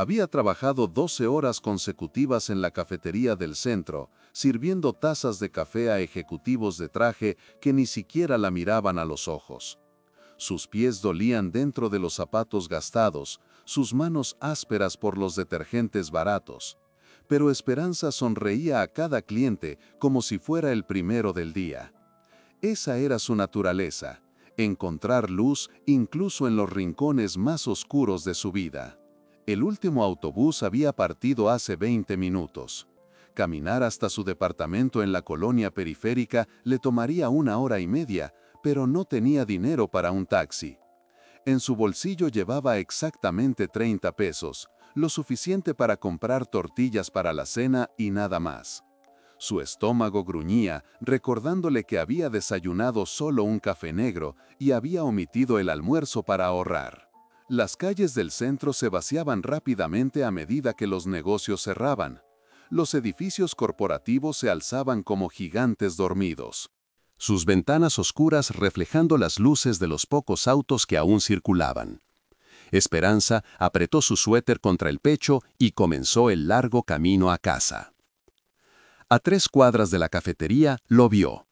Había trabajado 12 horas consecutivas en la cafetería del centro, sirviendo tazas de café a ejecutivos de traje que ni siquiera la miraban a los ojos. Sus pies dolían dentro de los zapatos gastados, sus manos ásperas por los detergentes baratos. Pero Esperanza sonreía a cada cliente como si fuera el primero del día. Esa era su naturaleza, encontrar luz incluso en los rincones más oscuros de su vida. El último autobús había partido hace 20 minutos. Caminar hasta su departamento en la colonia periférica le tomaría 1 hora y media, pero no tenía dinero para un taxi. En su bolsillo llevaba exactamente 30 pesos, lo suficiente para comprar tortillas para la cena y nada más. Su estómago gruñía, recordándole que había desayunado solo un café negro y había omitido el almuerzo para ahorrar. Las calles del centro se vaciaban rápidamente a medida que los negocios cerraban. Los edificios corporativos se alzaban como gigantes dormidos, sus ventanas oscuras reflejando las luces de los pocos autos que aún circulaban. Esperanza apretó su suéter contra el pecho y comenzó el largo camino a casa. A 3 cuadras de la cafetería lo vio.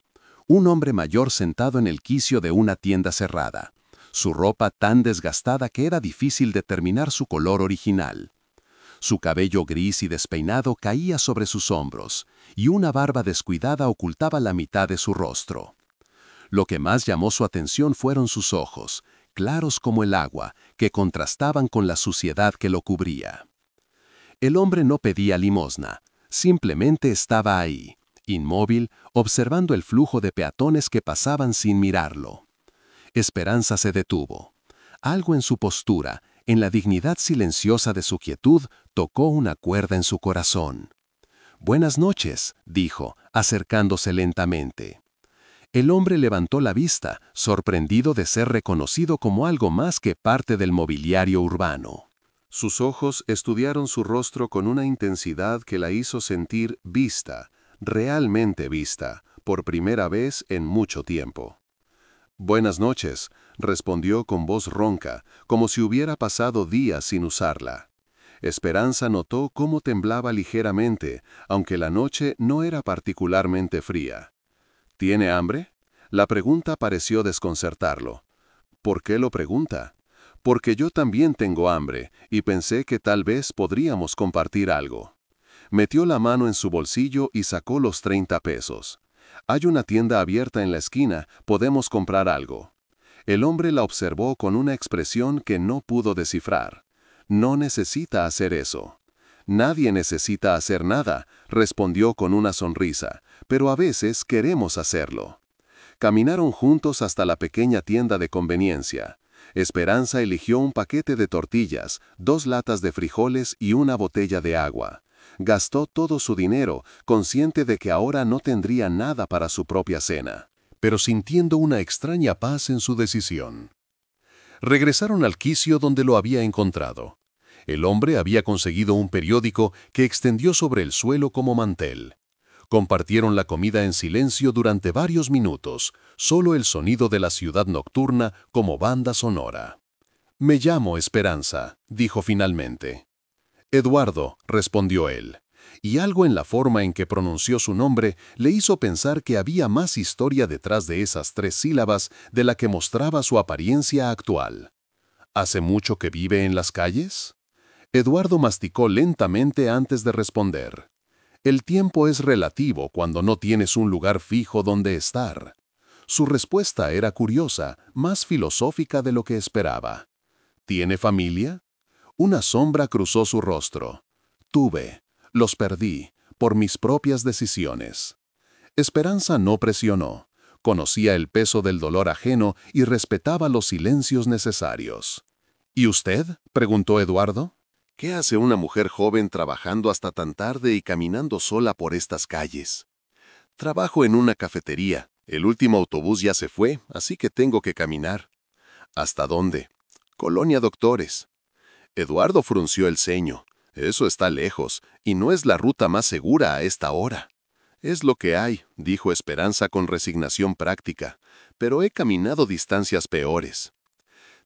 Un hombre mayor sentado en el quicio de una tienda cerrada. Su ropa tan desgastada que era difícil determinar su color original. Su cabello gris y despeinado caía sobre sus hombros, y una barba descuidada ocultaba la mitad de su rostro. Lo que más llamó su atención fueron sus ojos, claros como el agua, que contrastaban con la suciedad que lo cubría. El hombre no pedía limosna. Simplemente estaba ahí, inmóvil, observando el flujo de peatones que pasaban sin mirarlo. Esperanza se detuvo. Algo en su postura, en la dignidad silenciosa de su quietud, tocó una cuerda en su corazón. «Buenas noches», dijo, acercándose lentamente. El hombre levantó la vista, sorprendido de ser reconocido como algo más que parte del mobiliario urbano. Sus ojos estudiaron su rostro con una intensidad que la hizo sentir vista, realmente vista, por primera vez en mucho tiempo. «Buenas noches», respondió con voz ronca, como si hubiera pasado días sin usarla. Esperanza notó cómo temblaba ligeramente, aunque la noche no era particularmente fría. «¿Tiene hambre?». La pregunta pareció desconcertarlo. «¿Por qué lo pregunta?». «Porque yo también tengo hambre, y pensé que tal vez podríamos compartir algo». Metió la mano en su bolsillo y sacó los 30 pesos. «Hay una tienda abierta en la esquina, podemos comprar algo». El hombre la observó con una expresión que no pudo descifrar. «No necesita hacer eso». «Nadie necesita hacer nada», respondió con una sonrisa, «pero a veces queremos hacerlo». Caminaron juntos hasta la pequeña tienda de conveniencia. Esperanza eligió un paquete de tortillas, 2 latas de frijoles y una botella de agua. Gastó todo su dinero, consciente de que ahora no tendría nada para su propia cena, pero sintiendo una extraña paz en su decisión. Regresaron al quicio donde lo había encontrado. El hombre había conseguido un periódico que extendió sobre el suelo como mantel. Compartieron la comida en silencio durante varios minutos, solo el sonido de la ciudad nocturna como banda sonora. «Me llamo Esperanza», dijo finalmente. «Eduardo», respondió él, y algo en la forma en que pronunció su nombre le hizo pensar que había más historia detrás de esas 3 sílabas de la que mostraba su apariencia actual. «¿Hace mucho que vive en las calles?». Eduardo masticó lentamente antes de responder. «El tiempo es relativo cuando no tienes un lugar fijo donde estar». Su respuesta era curiosa, más filosófica de lo que esperaba. «¿Tiene familia?». Una sombra cruzó su rostro. «Tuve. Los perdí, por mis propias decisiones». Esperanza no presionó. Conocía el peso del dolor ajeno y respetaba los silencios necesarios. «¿Y usted?», preguntó Eduardo. «¿Qué hace una mujer joven trabajando hasta tan tarde y caminando sola por estas calles?». «Trabajo en una cafetería. El último autobús ya se fue, así que tengo que caminar». «¿Hasta dónde?». «Colonia Doctores». Eduardo frunció el ceño. «Eso está lejos, y no es la ruta más segura a esta hora». «Es lo que hay», dijo Esperanza con resignación práctica, «pero he caminado distancias peores».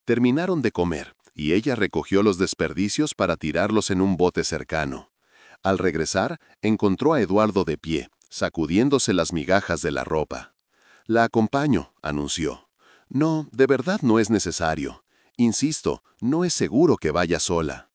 Terminaron de comer. y ella recogió los desperdicios para tirarlos en un bote cercano. Al regresar, encontró a Eduardo de pie, sacudiéndose las migajas de la ropa. «La acompaño», anunció. «No, de verdad no es necesario. Insisto, no es seguro que vaya sola».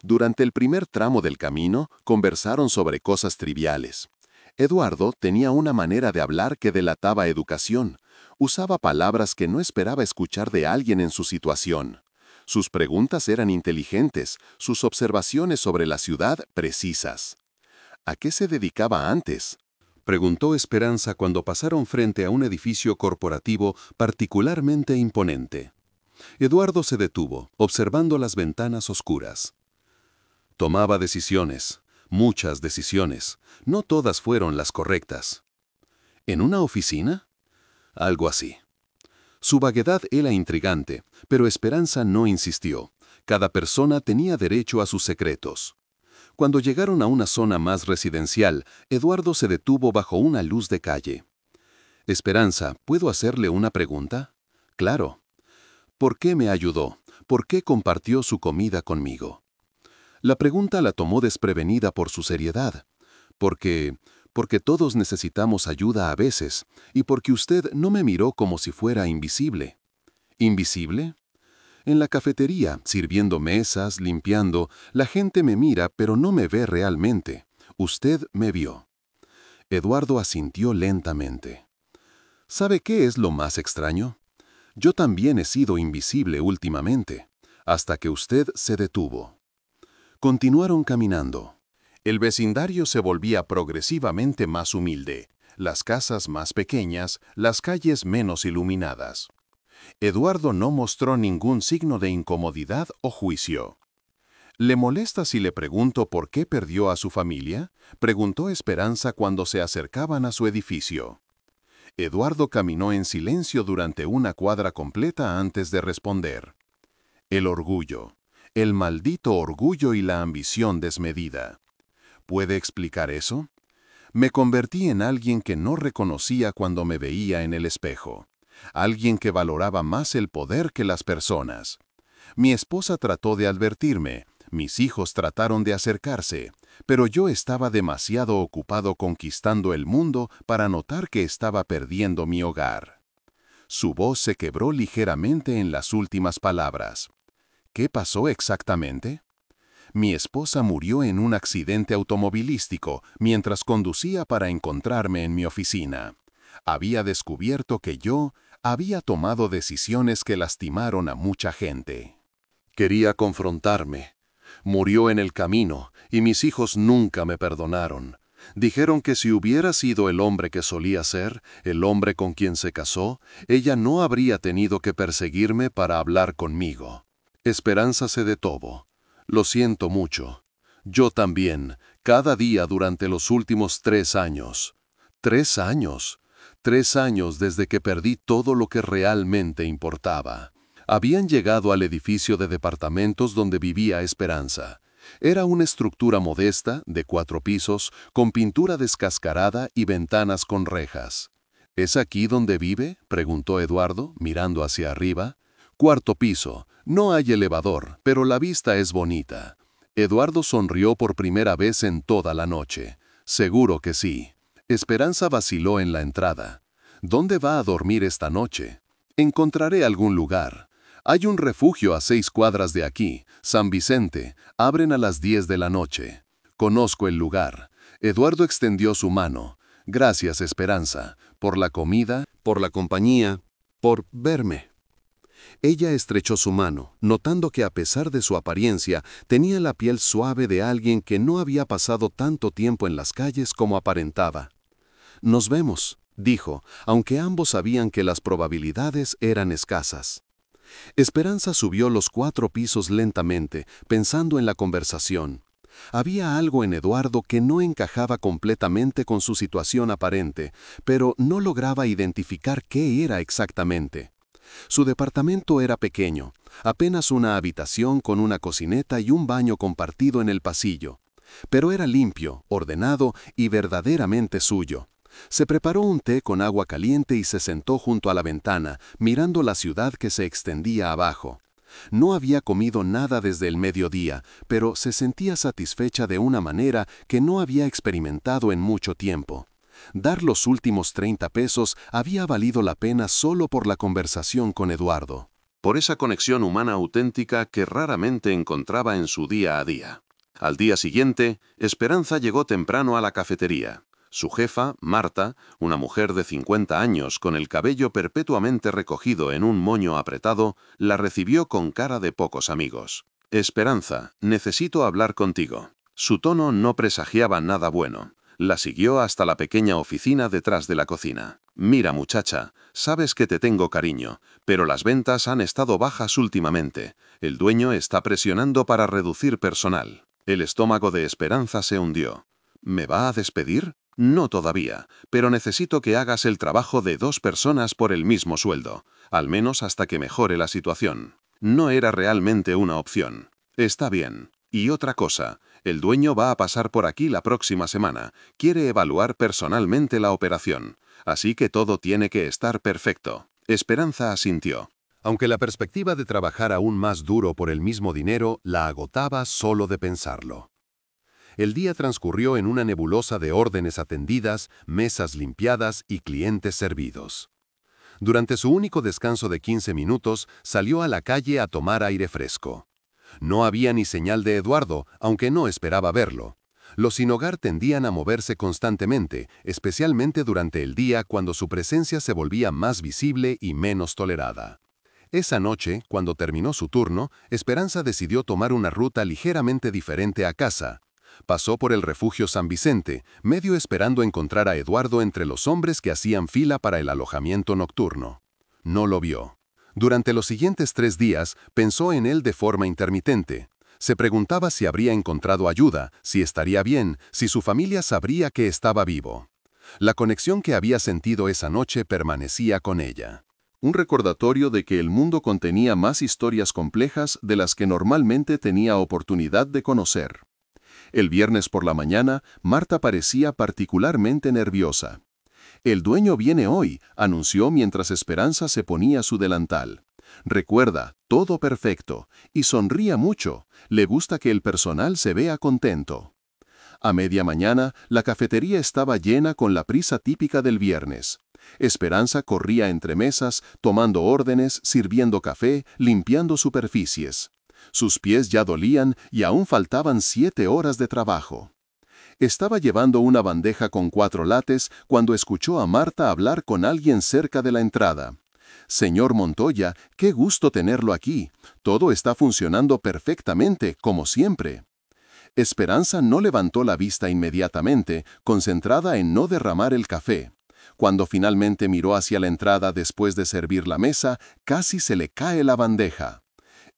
Durante el primer tramo del camino, conversaron sobre cosas triviales. Eduardo tenía una manera de hablar que delataba educación. Usaba palabras que no esperaba escuchar de alguien en su situación. Sus preguntas eran inteligentes, sus observaciones sobre la ciudad precisas. ¿A qué se dedicaba antes?, preguntó Esperanza cuando pasaron frente a un edificio corporativo particularmente imponente. Eduardo se detuvo, observando las ventanas oscuras. Tomaba decisiones, muchas decisiones. No todas fueron las correctas. ¿En una oficina? Algo así. Su vaguedad era intrigante, pero Esperanza no insistió. Cada persona tenía derecho a sus secretos. Cuando llegaron a una zona más residencial, Eduardo se detuvo bajo una luz de calle. «Esperanza, ¿puedo hacerle una pregunta?» «Claro». «¿Por qué me ayudó? ¿Por qué compartió su comida conmigo?» La pregunta la tomó desprevenida por su seriedad. Porque todos necesitamos ayuda a veces, y porque usted no me miró como si fuera invisible. ¿Invisible? En la cafetería, sirviendo mesas, limpiando, la gente me mira pero no me ve realmente. Usted me vio. Eduardo asintió lentamente. ¿Sabe qué es lo más extraño? Yo también he sido invisible últimamente, hasta que usted se detuvo. Continuaron caminando. El vecindario se volvía progresivamente más humilde, las casas más pequeñas, las calles menos iluminadas. Eduardo no mostró ningún signo de incomodidad o juicio. «¿Le molesta si le pregunto por qué perdió a su familia?», preguntó Esperanza cuando se acercaban a su edificio. Eduardo caminó en silencio durante una cuadra completa antes de responder. «El orgullo. El maldito orgullo y la ambición desmedida. ¿Puede explicar eso? Me convertí en alguien que no reconocía cuando me veía en el espejo. Alguien que valoraba más el poder que las personas. Mi esposa trató de advertirme, mis hijos trataron de acercarse, pero yo estaba demasiado ocupado conquistando el mundo para notar que estaba perdiendo mi hogar». Su voz se quebró ligeramente en las últimas palabras. «¿Qué pasó exactamente?». «Mi esposa murió en un accidente automovilístico mientras conducía para encontrarme en mi oficina. Había descubierto que yo había tomado decisiones que lastimaron a mucha gente. Quería confrontarme. Murió en el camino y mis hijos nunca me perdonaron. Dijeron que si hubiera sido el hombre que solía ser, el hombre con quien se casó, ella no habría tenido que perseguirme para hablar conmigo». Esperanza se detuvo. «Lo siento mucho. Yo también, cada día durante los últimos 3 años. 3 años. 3 años desde que perdí todo lo que realmente importaba». Habían llegado al edificio de departamentos donde vivía Esperanza. Era una estructura modesta, de 4 pisos, con pintura descascarada y ventanas con rejas. «¿Es aquí donde vive?», preguntó Eduardo, mirando hacia arriba. «4º piso. No hay elevador, pero la vista es bonita». Eduardo sonrió por primera vez en toda la noche. «Seguro que sí». Esperanza vaciló en la entrada. «¿Dónde va a dormir esta noche?». «Encontraré algún lugar. Hay un refugio a 6 cuadras de aquí, San Vicente. Abren a las 10 de la noche. Conozco el lugar». Eduardo extendió su mano. «Gracias, Esperanza, por la comida, por la compañía, por verme». Ella estrechó su mano, notando que a pesar de su apariencia, tenía la piel suave de alguien que no había pasado tanto tiempo en las calles como aparentaba. «Nos vemos», dijo, aunque ambos sabían que las probabilidades eran escasas. Esperanza subió los 4 pisos lentamente, pensando en la conversación. Había algo en Eduardo que no encajaba completamente con su situación aparente, pero no lograba identificar qué era exactamente. Su departamento era pequeño, apenas una habitación con una cocineta y un baño compartido en el pasillo. Pero era limpio, ordenado y verdaderamente suyo. Se preparó un té con agua caliente y se sentó junto a la ventana, mirando la ciudad que se extendía abajo. No había comido nada desde el mediodía, pero se sentía satisfecha de una manera que no había experimentado en mucho tiempo. Dar los últimos 30 pesos había valido la pena solo por la conversación con Eduardo. Por esa conexión humana auténtica que raramente encontraba en su día a día. Al día siguiente, Esperanza llegó temprano a la cafetería. Su jefa, Marta, una mujer de 50 años con el cabello perpetuamente recogido en un moño apretado, la recibió con cara de pocos amigos. «Esperanza, necesito hablar contigo». Su tono no presagiaba nada bueno. La siguió hasta la pequeña oficina detrás de la cocina. «Mira, muchacha, sabes que te tengo cariño, pero las ventas han estado bajas últimamente. El dueño está presionando para reducir personal». El estómago de Esperanza se hundió. «¿Me va a despedir? No todavía, pero necesito que hagas el trabajo de 2 personas por el mismo sueldo, al menos hasta que mejore la situación». No era realmente una opción. «Está bien. Y otra cosa, el dueño va a pasar por aquí la próxima semana. Quiere evaluar personalmente la operación. Así que todo tiene que estar perfecto». Esperanza asintió. Aunque la perspectiva de trabajar aún más duro por el mismo dinero la agotaba solo de pensarlo. El día transcurrió en una nebulosa de órdenes atendidas, mesas limpiadas y clientes servidos. Durante su único descanso de 15 minutos, salió a la calle a tomar aire fresco. No había ni señal de Eduardo, aunque no esperaba verlo. Los sin hogar tendían a moverse constantemente, especialmente durante el día cuando su presencia se volvía más visible y menos tolerada. Esa noche, cuando terminó su turno, Esperanza decidió tomar una ruta ligeramente diferente a casa. Pasó por el refugio San Vicente, medio esperando encontrar a Eduardo entre los hombres que hacían fila para el alojamiento nocturno. No lo vio. Durante los siguientes 3 días, pensó en él de forma intermitente. Se preguntaba si habría encontrado ayuda, si estaría bien, si su familia sabría que estaba vivo. La conexión que había sentido esa noche permanecía con ella. Un recordatorio de que el mundo contenía más historias complejas de las que normalmente tenía oportunidad de conocer. El viernes por la mañana, Marta parecía particularmente nerviosa. «El dueño viene hoy», anunció mientras Esperanza se ponía su delantal. «Recuerda, todo perfecto, y sonría mucho. Le gusta que el personal se vea contento». A media mañana, la cafetería estaba llena con la prisa típica del viernes. Esperanza corría entre mesas, tomando órdenes, sirviendo café, limpiando superficies. Sus pies ya dolían y aún faltaban 7 horas de trabajo. Estaba llevando una bandeja con 4 lates cuando escuchó a Marta hablar con alguien cerca de la entrada. «Señor Montoya, qué gusto tenerlo aquí. Todo está funcionando perfectamente, como siempre». Esperanza no levantó la vista inmediatamente, concentrada en no derramar el café. Cuando finalmente miró hacia la entrada después de servir la mesa, casi se le cae la bandeja.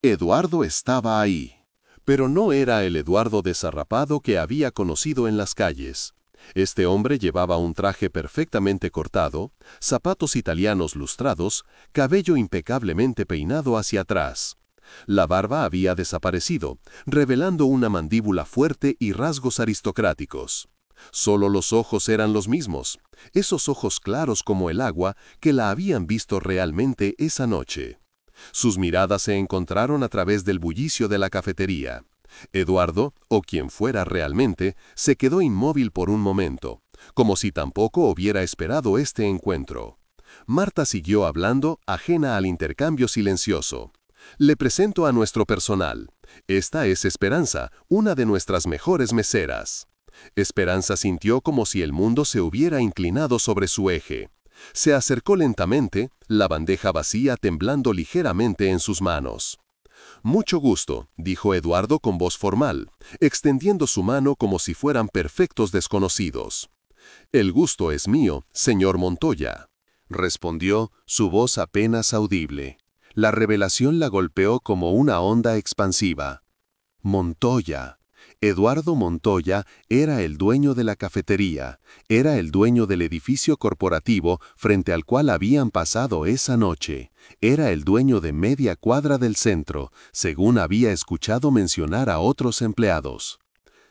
Eduardo estaba ahí. Pero no era el Eduardo desarrapado que había conocido en las calles. Este hombre llevaba un traje perfectamente cortado, zapatos italianos lustrados, cabello impecablemente peinado hacia atrás. La barba había desaparecido, revelando una mandíbula fuerte y rasgos aristocráticos. Solo los ojos eran los mismos, esos ojos claros como el agua que la habían visto realmente esa noche. Sus miradas se encontraron a través del bullicio de la cafetería. Eduardo, o quien fuera realmente, se quedó inmóvil por un momento, como si tampoco hubiera esperado este encuentro. Marta siguió hablando, ajena al intercambio silencioso. «Le presento a nuestro personal. Esta es Esperanza, una de nuestras mejores meseras». Esperanza sintió como si el mundo se hubiera inclinado sobre su eje. Se acercó lentamente, la bandeja vacía temblando ligeramente en sus manos. «Mucho gusto», dijo Eduardo con voz formal, extendiendo su mano como si fueran perfectos desconocidos. «El gusto es mío, señor Montoya», respondió, su voz apenas audible. La revelación la golpeó como una onda expansiva. Montoya. Eduardo Montoya era el dueño de la cafetería, era el dueño del edificio corporativo frente al cual habían pasado esa noche, era el dueño de media cuadra del centro, según había escuchado mencionar a otros empleados.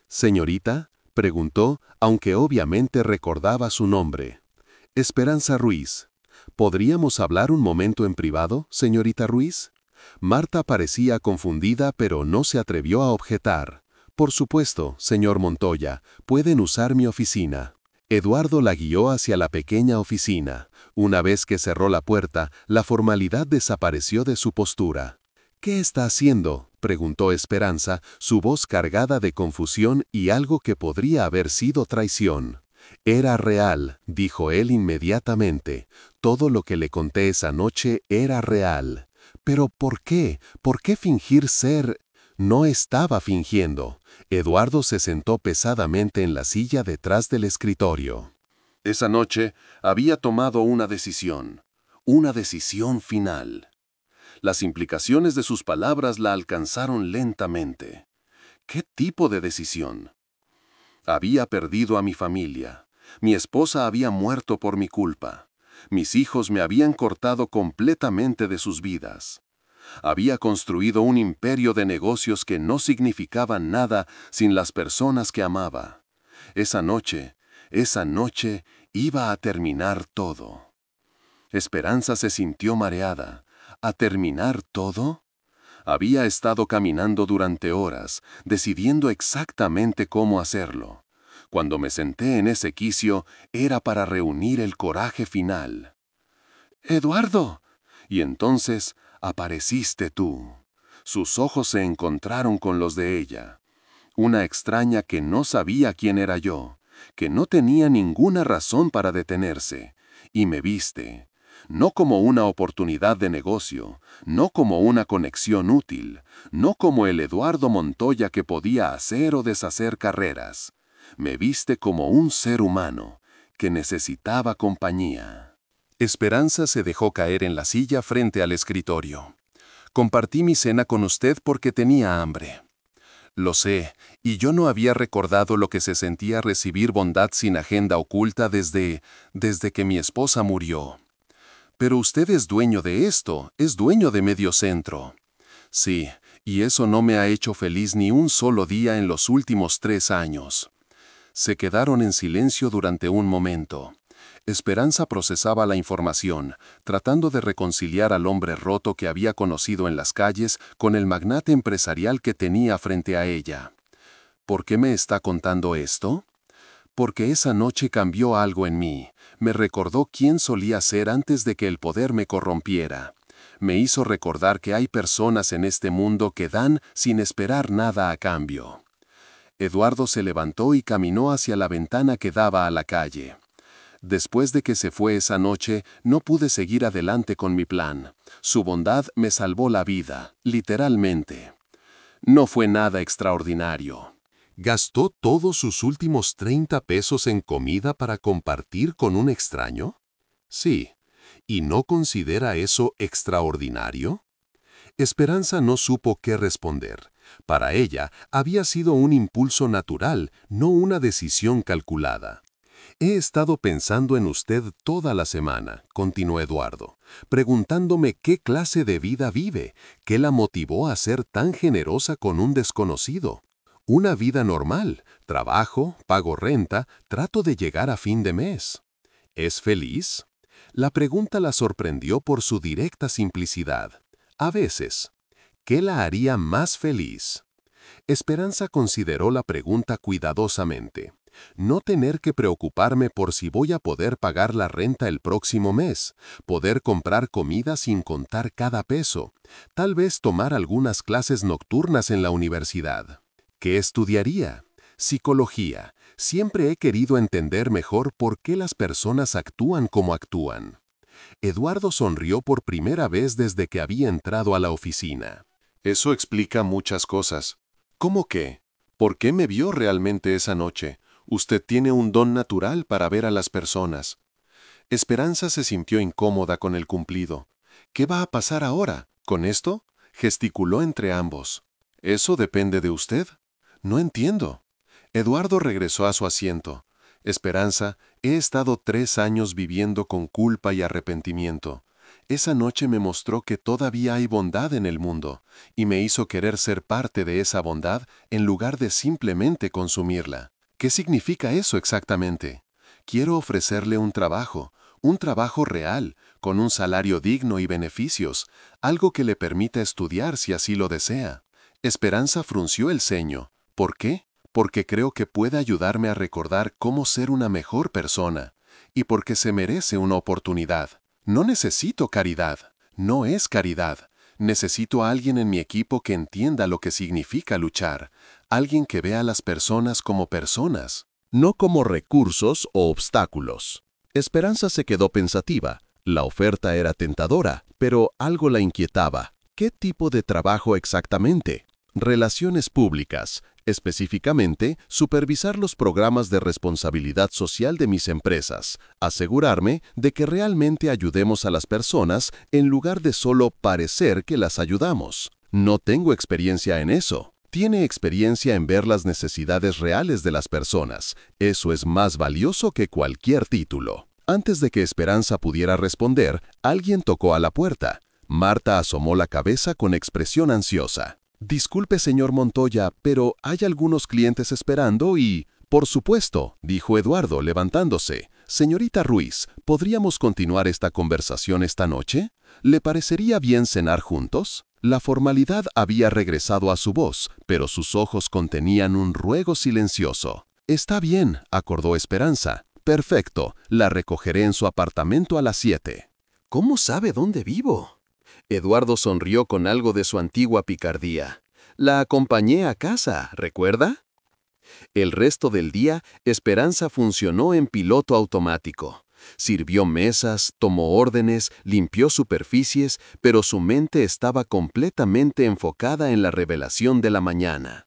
«¿Señorita?», preguntó, aunque obviamente recordaba su nombre. «Esperanza Ruiz. ¿Podríamos hablar un momento en privado, señorita Ruiz?». Marta parecía confundida, pero no se atrevió a objetar. «Por supuesto, señor Montoya, pueden usar mi oficina». Eduardo la guió hacia la pequeña oficina. Una vez que cerró la puerta, la formalidad desapareció de su postura. «¿Qué está haciendo?», preguntó Esperanza, su voz cargada de confusión y algo que podría haber sido traición. «Era real», dijo él inmediatamente. «Todo lo que le conté esa noche era real». «¿Pero por qué? ¿Por qué fingir ser...?» No estaba fingiendo. Eduardo se sentó pesadamente en la silla detrás del escritorio. Esa noche había tomado una decisión final. Las implicaciones de sus palabras la alcanzaron lentamente. ¿Qué tipo de decisión? Había perdido a mi familia. Mi esposa había muerto por mi culpa. Mis hijos me habían cortado completamente de sus vidas. Había construido un imperio de negocios que no significaban nada sin las personas que amaba. Esa noche iba a terminar todo. Esperanza se sintió mareada. ¿A terminar todo? Había estado caminando durante horas, decidiendo exactamente cómo hacerlo. Cuando me senté en ese quicio, era para reunir el coraje final. ¡Eduardo! Y entonces apareciste tú. Sus ojos se encontraron con los de ella. Una extraña que no sabía quién era yo, que no tenía ninguna razón para detenerse, y me viste. No como una oportunidad de negocio, no como una conexión útil, no como el Eduardo Montoya que podía hacer o deshacer carreras. Me viste como un ser humano que necesitaba compañía. Esperanza se dejó caer en la silla frente al escritorio. «Compartí mi cena con usted porque tenía hambre». «Lo sé, y yo no había recordado lo que se sentía recibir bondad sin agenda oculta desde que mi esposa murió». «Pero usted es dueño de esto, es dueño de Medio Centro». «Sí, y eso no me ha hecho feliz ni un solo día en los últimos 3 años». Se quedaron en silencio durante un momento. Esperanza procesaba la información, tratando de reconciliar al hombre roto que había conocido en las calles con el magnate empresarial que tenía frente a ella. ¿Por qué me está contando esto? Porque esa noche cambió algo en mí. Me recordó quién solía ser antes de que el poder me corrompiera. Me hizo recordar que hay personas en este mundo que dan sin esperar nada a cambio. Eduardo se levantó y caminó hacia la ventana que daba a la calle. Después de que se fue esa noche, no pude seguir adelante con mi plan. Su bondad me salvó la vida, literalmente. No fue nada extraordinario. ¿Gastó todos sus últimos 30 pesos en comida para compartir con un extraño? Sí. ¿Y no considera eso extraordinario? Esperanza no supo qué responder. Para ella había sido un impulso natural, no una decisión calculada. «He estado pensando en usted toda la semana», continuó Eduardo, «preguntándome qué clase de vida vive, qué la motivó a ser tan generosa con un desconocido. Una vida normal, trabajo, pago renta, trato de llegar a fin de mes. ¿Es feliz?». La pregunta la sorprendió por su directa simplicidad. A veces. ¿Qué la haría más feliz? Esperanza consideró la pregunta cuidadosamente. No tener que preocuparme por si voy a poder pagar la renta el próximo mes, poder comprar comida sin contar cada peso, tal vez tomar algunas clases nocturnas en la universidad. ¿Qué estudiaría? Psicología. Siempre he querido entender mejor por qué las personas actúan como actúan. Eduardo sonrió por primera vez desde que había entrado a la oficina. «Eso explica muchas cosas». «¿Cómo qué? ¿Por qué me vio realmente esa noche? Usted tiene un don natural para ver a las personas». Esperanza se sintió incómoda con el cumplido. «¿Qué va a pasar ahora? ¿Con esto?», gesticuló entre ambos. «Eso depende de usted». «No entiendo». Eduardo regresó a su asiento. «Esperanza, he estado 3 años viviendo con culpa y arrepentimiento. Esa noche me mostró que todavía hay bondad en el mundo, y me hizo querer ser parte de esa bondad en lugar de simplemente consumirla. ¿Qué significa eso exactamente? Quiero ofrecerle un trabajo real, con un salario digno y beneficios, algo que le permita estudiar si así lo desea. Esperanza frunció el ceño. ¿Por qué? Porque creo que puede ayudarme a recordar cómo ser una mejor persona, y porque se merece una oportunidad. No necesito caridad, no es caridad. Necesito a alguien en mi equipo que entienda lo que significa luchar, alguien que vea a las personas como personas, no como recursos o obstáculos. Esperanza se quedó pensativa. La oferta era tentadora, pero algo la inquietaba. ¿Qué tipo de trabajo exactamente? Relaciones públicas. Específicamente, supervisar los programas de responsabilidad social de mis empresas, asegurarme de que realmente ayudemos a las personas en lugar de solo parecer que las ayudamos. No tengo experiencia en eso. Tiene experiencia en ver las necesidades reales de las personas. Eso es más valioso que cualquier título. Antes de que Esperanza pudiera responder, alguien tocó a la puerta. Marta asomó la cabeza con expresión ansiosa. «Disculpe, señor Montoya, pero hay algunos clientes esperando y...» «Por supuesto», dijo Eduardo, levantándose. «Señorita Ruiz, ¿podríamos continuar esta conversación esta noche? ¿Le parecería bien cenar juntos?» La formalidad había regresado a su voz, pero sus ojos contenían un ruego silencioso. «Está bien», acordó Esperanza. «Perfecto, la recogeré en su apartamento a las 7». «¿Cómo sabe dónde vivo?» Eduardo sonrió con algo de su antigua picardía. «La acompañé a casa, ¿recuerda?» El resto del día, Esperanza funcionó en piloto automático. Sirvió mesas, tomó órdenes, limpió superficies, pero su mente estaba completamente enfocada en la revelación de la mañana.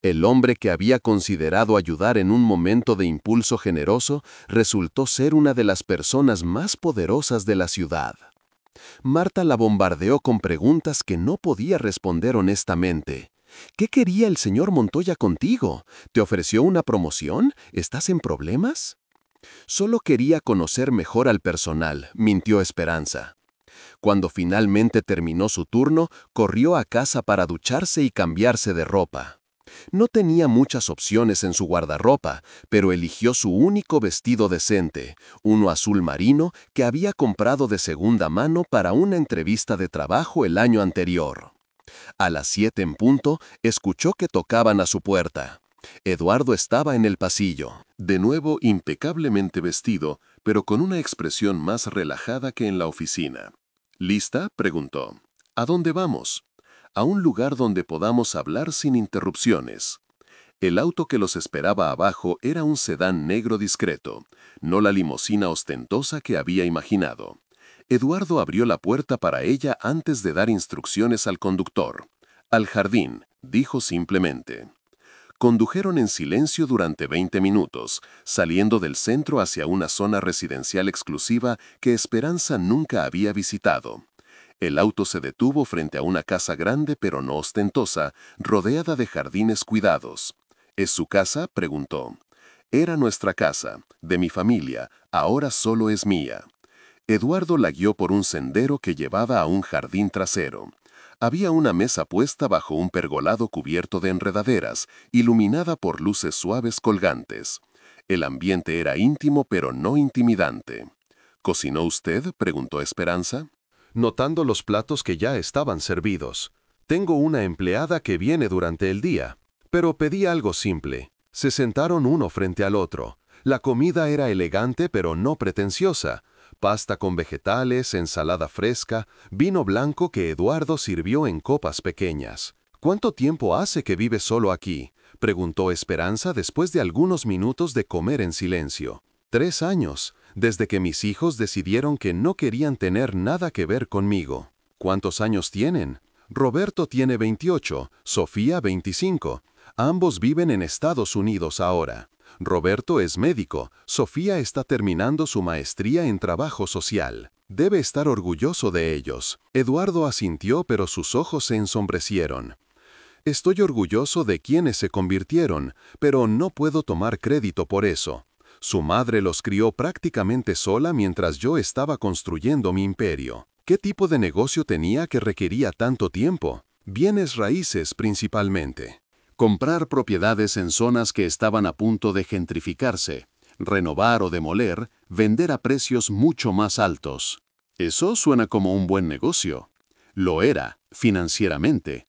El hombre que había considerado ayudar en un momento de impulso generoso resultó ser una de las personas más poderosas de la ciudad. Marta la bombardeó con preguntas que no podía responder honestamente. ¿Qué quería el señor Montoya contigo? ¿Te ofreció una promoción? ¿Estás en problemas? Solo quería conocer mejor al personal, mintió Esperanza. Cuando finalmente terminó su turno, corrió a casa para ducharse y cambiarse de ropa. No tenía muchas opciones en su guardarropa, pero eligió su único vestido decente, uno azul marino que había comprado de segunda mano para una entrevista de trabajo el año anterior. A las 7 en punto, escuchó que tocaban a su puerta. Eduardo estaba en el pasillo, de nuevo impecablemente vestido, pero con una expresión más relajada que en la oficina. ¿Lista?, preguntó. ¿A dónde vamos? A un lugar donde podamos hablar sin interrupciones. El auto que los esperaba abajo era un sedán negro discreto, no la limusina ostentosa que había imaginado. Eduardo abrió la puerta para ella antes de dar instrucciones al conductor. «Al jardín», dijo simplemente. Condujeron en silencio durante 20 minutos, saliendo del centro hacia una zona residencial exclusiva que Esperanza nunca había visitado. El auto se detuvo frente a una casa grande pero no ostentosa, rodeada de jardines cuidados. ¿Es su casa?, preguntó. Era nuestra casa, de mi familia, ahora solo es mía. Eduardo la guió por un sendero que llevaba a un jardín trasero. Había una mesa puesta bajo un pergolado cubierto de enredaderas, iluminada por luces suaves colgantes. El ambiente era íntimo pero no intimidante. ¿Cocinó usted?, preguntó Esperanza. Notando los platos que ya estaban servidos. Tengo una empleada que viene durante el día, pero pedí algo simple. Se sentaron uno frente al otro. La comida era elegante pero no pretenciosa. Pasta con vegetales, ensalada fresca, vino blanco que Eduardo sirvió en copas pequeñas. ¿Cuánto tiempo hace que vive solo aquí?, preguntó Esperanza después de algunos minutos de comer en silencio. 3 años, desde que mis hijos decidieron que no querían tener nada que ver conmigo. ¿Cuántos años tienen? Roberto tiene 28, Sofía 25. Ambos viven en Estados Unidos ahora. Roberto es médico, Sofía está terminando su maestría en trabajo social. Debe estar orgulloso de ellos. Eduardo asintió, pero sus ojos se ensombrecieron. Estoy orgulloso de quienes se convirtieron, pero no puedo tomar crédito por eso. Su madre los crió prácticamente sola mientras yo estaba construyendo mi imperio. ¿Qué tipo de negocio tenía que requería tanto tiempo? Bienes raíces principalmente. Comprar propiedades en zonas que estaban a punto de gentrificarse, renovar o demoler, vender a precios mucho más altos. Eso suena como un buen negocio. Lo era, financieramente.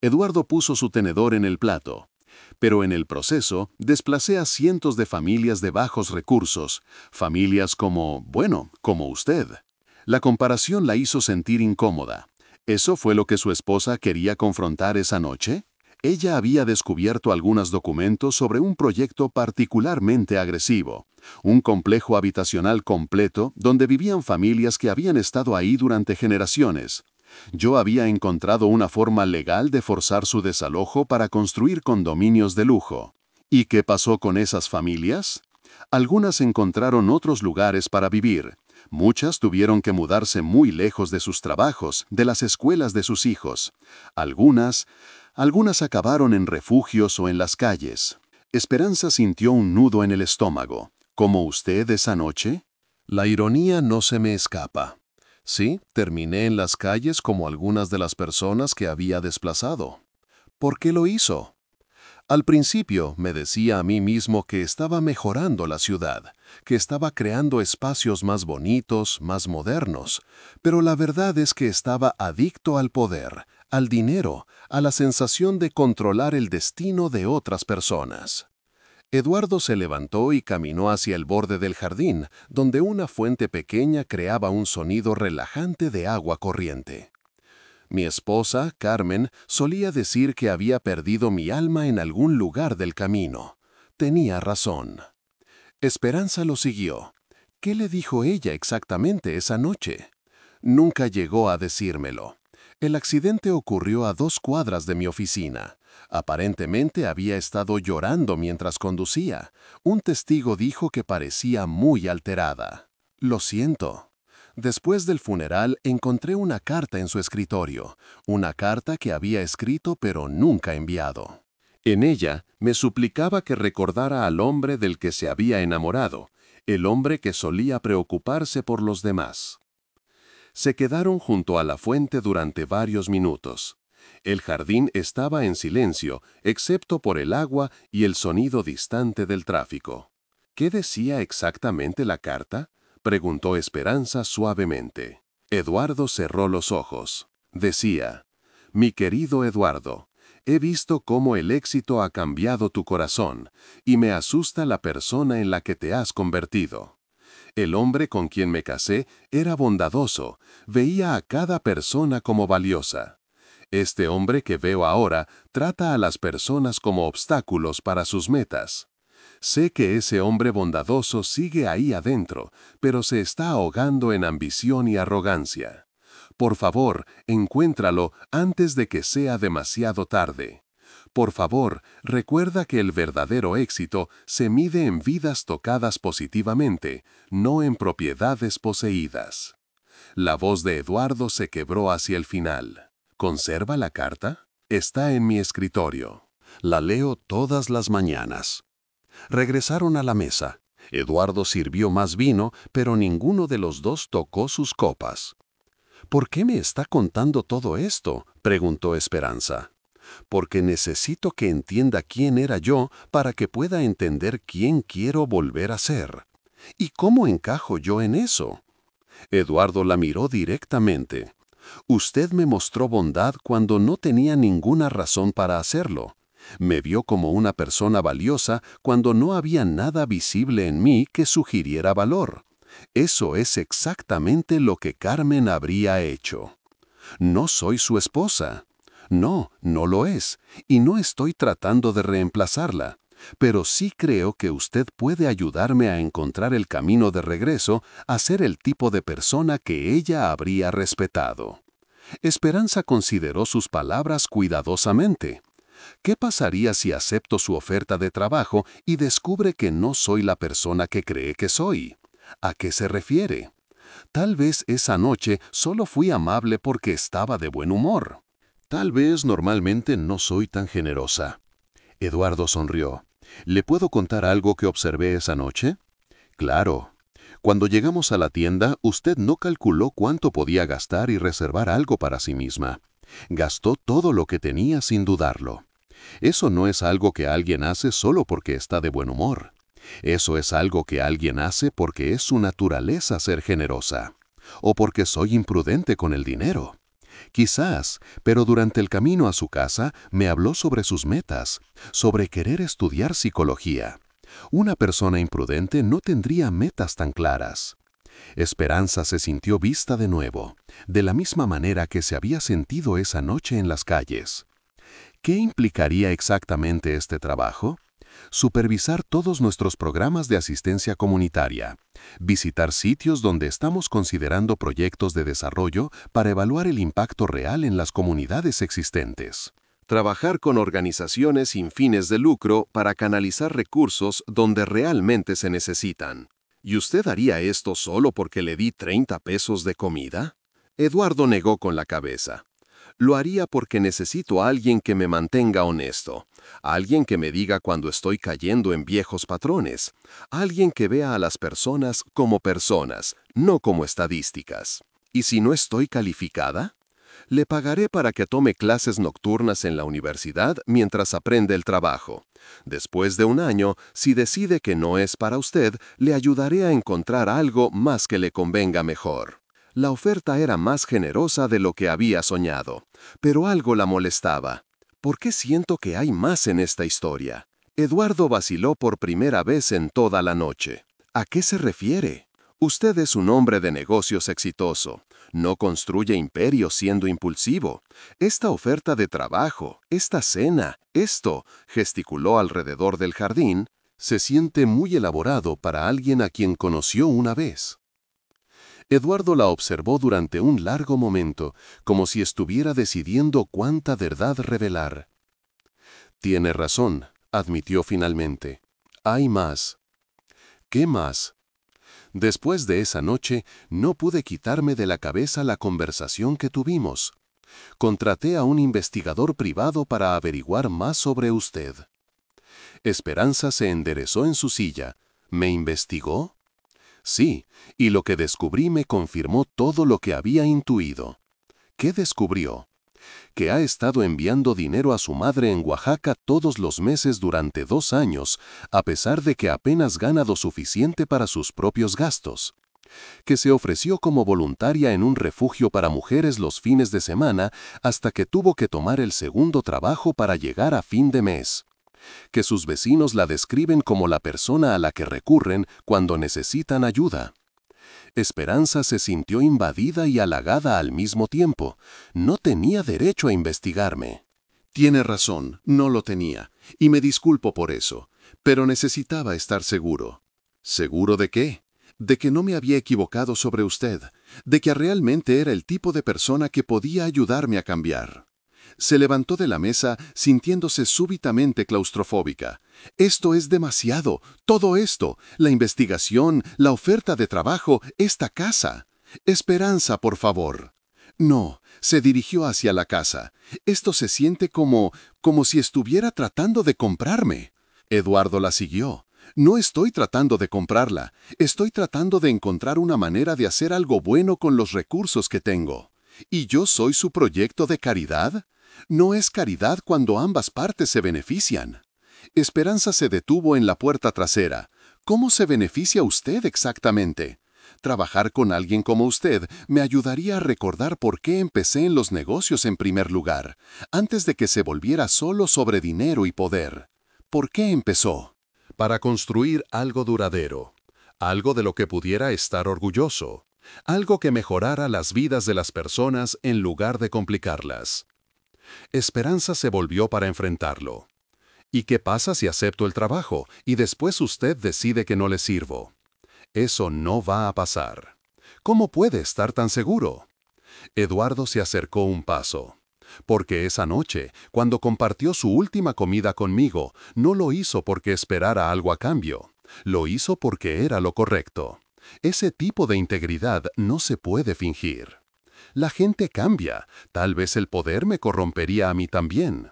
Eduardo puso su tenedor en el plato. Pero en el proceso, desplacé a cientos de familias de bajos recursos, familias como usted. La comparación la hizo sentir incómoda. ¿Eso fue lo que su esposa quería confrontar esa noche? Ella había descubierto algunos documentos sobre un proyecto particularmente agresivo, un complejo habitacional completo donde vivían familias que habían estado ahí durante generaciones. Yo había encontrado una forma legal de forzar su desalojo para construir condominios de lujo. ¿Y qué pasó con esas familias? Algunas encontraron otros lugares para vivir. Muchas tuvieron que mudarse muy lejos de sus trabajos, de las escuelas de sus hijos. Algunas acabaron en refugios o en las calles. Esperanza sintió un nudo en el estómago. ¿Como usted esa noche? La ironía no se me escapa. Sí, terminé en las calles como algunas de las personas que había desplazado. ¿Por qué lo hizo? Al principio me decía a mí mismo que estaba mejorando la ciudad, que estaba creando espacios más bonitos, más modernos, pero la verdad es que estaba adicto al poder, al dinero, a la sensación de controlar el destino de otras personas. Eduardo se levantó y caminó hacia el borde del jardín, donde una fuente pequeña creaba un sonido relajante de agua corriente. Mi esposa, Carmen, solía decir que había perdido mi alma en algún lugar del camino. Tenía razón. Esperanza lo siguió. ¿Qué le dijo ella exactamente esa noche? Nunca llegó a decírmelo. El accidente ocurrió a 2 cuadras de mi oficina. Aparentemente había estado llorando mientras conducía. Un testigo dijo que parecía muy alterada. Lo siento. Después del funeral encontré una carta en su escritorio, una carta que había escrito pero nunca enviado. En ella me suplicaba que recordara al hombre del que se había enamorado, el hombre que solía preocuparse por los demás. Se quedaron junto a la fuente durante varios minutos. El jardín estaba en silencio, excepto por el agua y el sonido distante del tráfico. ¿Qué decía exactamente la carta?, preguntó Esperanza suavemente. Eduardo cerró los ojos. Decía: «Mi querido Eduardo, he visto cómo el éxito ha cambiado tu corazón, y me asusta la persona en la que te has convertido. El hombre con quien me casé era bondadoso, veía a cada persona como valiosa. Este hombre que veo ahora trata a las personas como obstáculos para sus metas. Sé que ese hombre bondadoso sigue ahí adentro, pero se está ahogando en ambición y arrogancia. Por favor, encuéntralo antes de que sea demasiado tarde. Por favor, recuerda que el verdadero éxito se mide en vidas tocadas positivamente, no en propiedades poseídas». La voz de Eduardo se quebró hacia el final. ¿Conserva la carta? Está en mi escritorio. La leo todas las mañanas. Regresaron a la mesa. Eduardo sirvió más vino, pero ninguno de los dos tocó sus copas. «¿Por qué me está contando todo esto?», preguntó Esperanza. «Porque necesito que entienda quién era yo para que pueda entender quién quiero volver a ser. ¿Y cómo encajo yo en eso?». Eduardo la miró directamente. «Usted me mostró bondad cuando no tenía ninguna razón para hacerlo. Me vio como una persona valiosa cuando no había nada visible en mí que sugiriera valor. Eso es exactamente lo que Carmen habría hecho. No soy su esposa. No, no lo es, y no estoy tratando de reemplazarla. Pero sí creo que usted puede ayudarme a encontrar el camino de regreso a ser el tipo de persona que ella habría respetado». Esperanza consideró sus palabras cuidadosamente. ¿Qué pasaría si acepto su oferta de trabajo y descubre que no soy la persona que cree que soy? ¿A qué se refiere? Tal vez esa noche solo fui amable porque estaba de buen humor. Tal vez normalmente no soy tan generosa. Eduardo sonrió. ¿Le puedo contar algo que observé esa noche? Claro. Cuando llegamos a la tienda, usted no calculó cuánto podía gastar y reservar algo para sí misma. Gastó todo lo que tenía sin dudarlo. Eso no es algo que alguien hace solo porque está de buen humor. Eso es algo que alguien hace porque es su naturaleza ser generosa. o porque soy imprudente con el dinero. Quizás, pero durante el camino a su casa me habló sobre sus metas, sobre querer estudiar psicología. Una persona imprudente no tendría metas tan claras. Esperanza se sintió vista de nuevo, de la misma manera que se había sentido esa noche en las calles. ¿Qué implicaría exactamente este trabajo? Supervisar todos nuestros programas de asistencia comunitaria, visitar sitios donde estamos considerando proyectos de desarrollo para evaluar el impacto real en las comunidades existentes. Trabajar con organizaciones sin fines de lucro para canalizar recursos donde realmente se necesitan. ¿Y usted haría esto solo porque le di 30 pesos de comida? Eduardo negó con la cabeza. Lo haría porque necesito a alguien que me mantenga honesto, alguien que me diga cuando estoy cayendo en viejos patrones, alguien que vea a las personas, no como estadísticas. ¿Y si no estoy calificada? Le pagaré para que tome clases nocturnas en la universidad mientras aprende el trabajo. Después de un año, si decide que no es para usted, le ayudaré a encontrar algo más que le convenga mejor. La oferta era más generosa de lo que había soñado, pero algo la molestaba. ¿Por qué siento que hay más en esta historia? Eduardo vaciló por primera vez en toda la noche. ¿A qué se refiere? Usted es un hombre de negocios exitoso. No construye imperios siendo impulsivo. Esta oferta de trabajo, esta cena, esto, gesticuló alrededor del jardín, se siente muy elaborado para alguien a quien conoció una vez. Eduardo la observó durante un largo momento, como si estuviera decidiendo cuánta verdad revelar. «Tiene razón», admitió finalmente. «Hay más». «¿Qué más?» Después de esa noche, no pude quitarme de la cabeza la conversación que tuvimos. Contraté a un investigador privado para averiguar más sobre usted. Esperanza se enderezó en su silla. ¿Me investigó? Sí, y lo que descubrí me confirmó todo lo que había intuido. ¿Qué descubrió? Que ha estado enviando dinero a su madre en Oaxaca todos los meses durante 2 años, a pesar de que apenas gana lo suficiente para sus propios gastos. Que se ofreció como voluntaria en un refugio para mujeres los fines de semana hasta que tuvo que tomar el segundo trabajo para llegar a fin de mes. Que sus vecinos la describen como la persona a la que recurren cuando necesitan ayuda. Esperanza se sintió invadida y halagada al mismo tiempo. No tenía derecho a investigarme. Tiene razón, no lo tenía, y me disculpo por eso, pero necesitaba estar seguro. ¿Seguro de qué? De que no me había equivocado sobre usted, de que realmente era el tipo de persona que podía ayudarme a cambiar. Se levantó de la mesa sintiéndose súbitamente claustrofóbica. Esto es demasiado, todo esto, la investigación, la oferta de trabajo, esta casa. Esperanza, por favor. No, se dirigió hacia la casa. Esto se siente como si estuviera tratando de comprarme. Eduardo la siguió. No estoy tratando de comprarla, estoy tratando de encontrar una manera de hacer algo bueno con los recursos que tengo. ¿Y yo soy su proyecto de caridad? No es caridad cuando ambas partes se benefician. Esperanza se detuvo en la puerta trasera. ¿Cómo se beneficia usted exactamente? Trabajar con alguien como usted me ayudaría a recordar por qué empecé en los negocios en primer lugar, antes de que se volviera solo sobre dinero y poder. ¿Por qué empezó? Para construir algo duradero, algo de lo que pudiera estar orgulloso, algo que mejorara las vidas de las personas en lugar de complicarlas. Esperanza se volvió para enfrentarlo. ¿Y qué pasa si acepto el trabajo y después usted decide que no le sirvo? Eso no va a pasar. ¿Cómo puede estar tan seguro? Eduardo se acercó un paso. Porque esa noche, cuando compartió su última comida conmigo, no lo hizo porque esperara algo a cambio. Lo hizo porque era lo correcto. Ese tipo de integridad no se puede fingir. La gente cambia. Tal vez el poder me corrompería a mí también.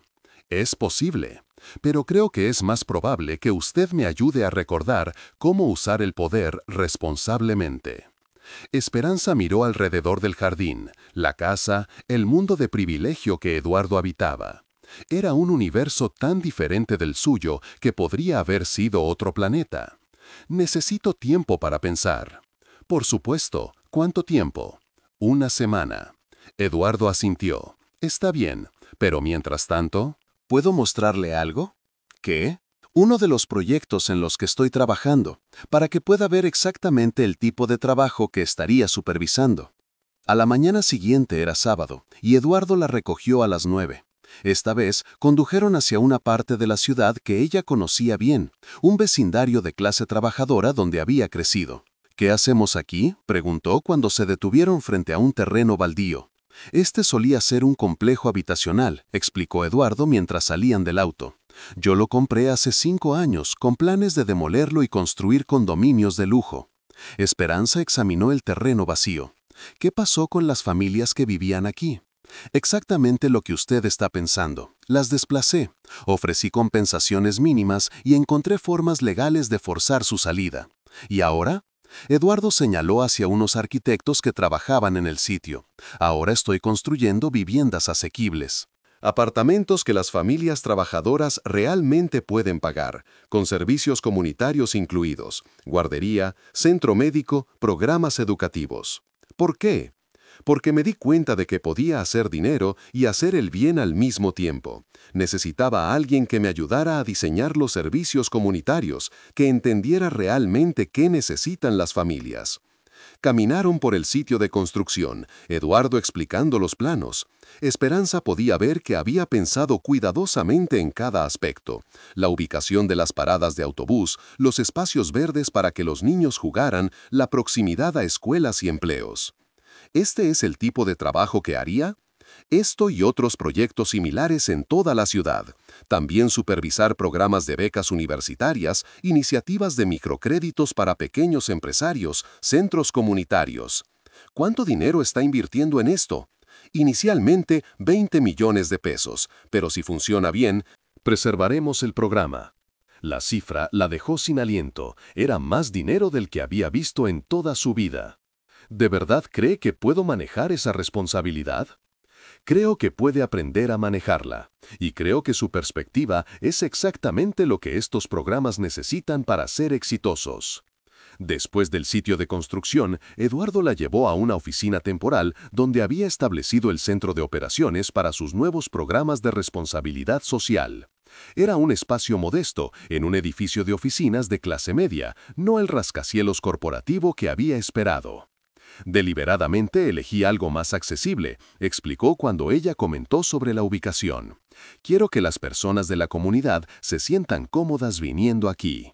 Es posible, pero creo que es más probable que usted me ayude a recordar cómo usar el poder responsablemente. Esperanza miró alrededor del jardín, la casa, el mundo de privilegio que Eduardo habitaba. Era un universo tan diferente del suyo que podría haber sido otro planeta. Necesito tiempo para pensar. Por supuesto. ¿Cuánto tiempo? 1 semana. Eduardo asintió. Está bien, pero mientras tanto, ¿puedo mostrarle algo? ¿Qué? Uno de los proyectos en los que estoy trabajando, para que pueda ver exactamente el tipo de trabajo que estaría supervisando. A la mañana siguiente era sábado, y Eduardo la recogió a las 9. Esta vez, condujeron hacia una parte de la ciudad que ella conocía bien, un vecindario de clase trabajadora donde había crecido. ¿Qué hacemos aquí?, preguntó cuando se detuvieron frente a un terreno baldío. Este solía ser un complejo habitacional, explicó Eduardo mientras salían del auto. Yo lo compré hace 5 años, con planes de demolerlo y construir condominios de lujo. Esperanza examinó el terreno vacío. ¿Qué pasó con las familias que vivían aquí? Exactamente lo que usted está pensando. Las desplacé, ofrecí compensaciones mínimas y encontré formas legales de forzar su salida. ¿Y ahora? Eduardo señaló hacia unos arquitectos que trabajaban en el sitio. Ahora estoy construyendo viviendas asequibles. Apartamentos que las familias trabajadoras realmente pueden pagar, con servicios comunitarios incluidos, guardería, centro médico, programas educativos. ¿Por qué? Porque me di cuenta de que podía hacer dinero y hacer el bien al mismo tiempo. Necesitaba a alguien que me ayudara a diseñar los servicios comunitarios, que entendiera realmente qué necesitan las familias. Caminaron por el sitio de construcción, Eduardo explicando los planos. Esperanza podía ver que había pensado cuidadosamente en cada aspecto: la ubicación de las paradas de autobús, los espacios verdes para que los niños jugaran, la proximidad a escuelas y empleos. ¿Este es el tipo de trabajo que haría? Esto y otros proyectos similares en toda la ciudad. También supervisar programas de becas universitarias, iniciativas de microcréditos para pequeños empresarios, centros comunitarios. ¿Cuánto dinero está invirtiendo en esto? Inicialmente, 20 millones de pesos, pero si funciona bien, preservaremos el programa. La cifra la dejó sin aliento. Era más dinero del que había visto en toda su vida. ¿De verdad cree que puedo manejar esa responsabilidad? Creo que puede aprender a manejarla, y creo que su perspectiva es exactamente lo que estos programas necesitan para ser exitosos. Después del sitio de construcción, Eduardo la llevó a una oficina temporal donde había establecido el centro de operaciones para sus nuevos programas de responsabilidad social. Era un espacio modesto, en un edificio de oficinas de clase media, no el rascacielos corporativo que había esperado. Deliberadamente elegí algo más accesible, explicó cuando ella comentó sobre la ubicación. Quiero que las personas de la comunidad se sientan cómodas viniendo aquí.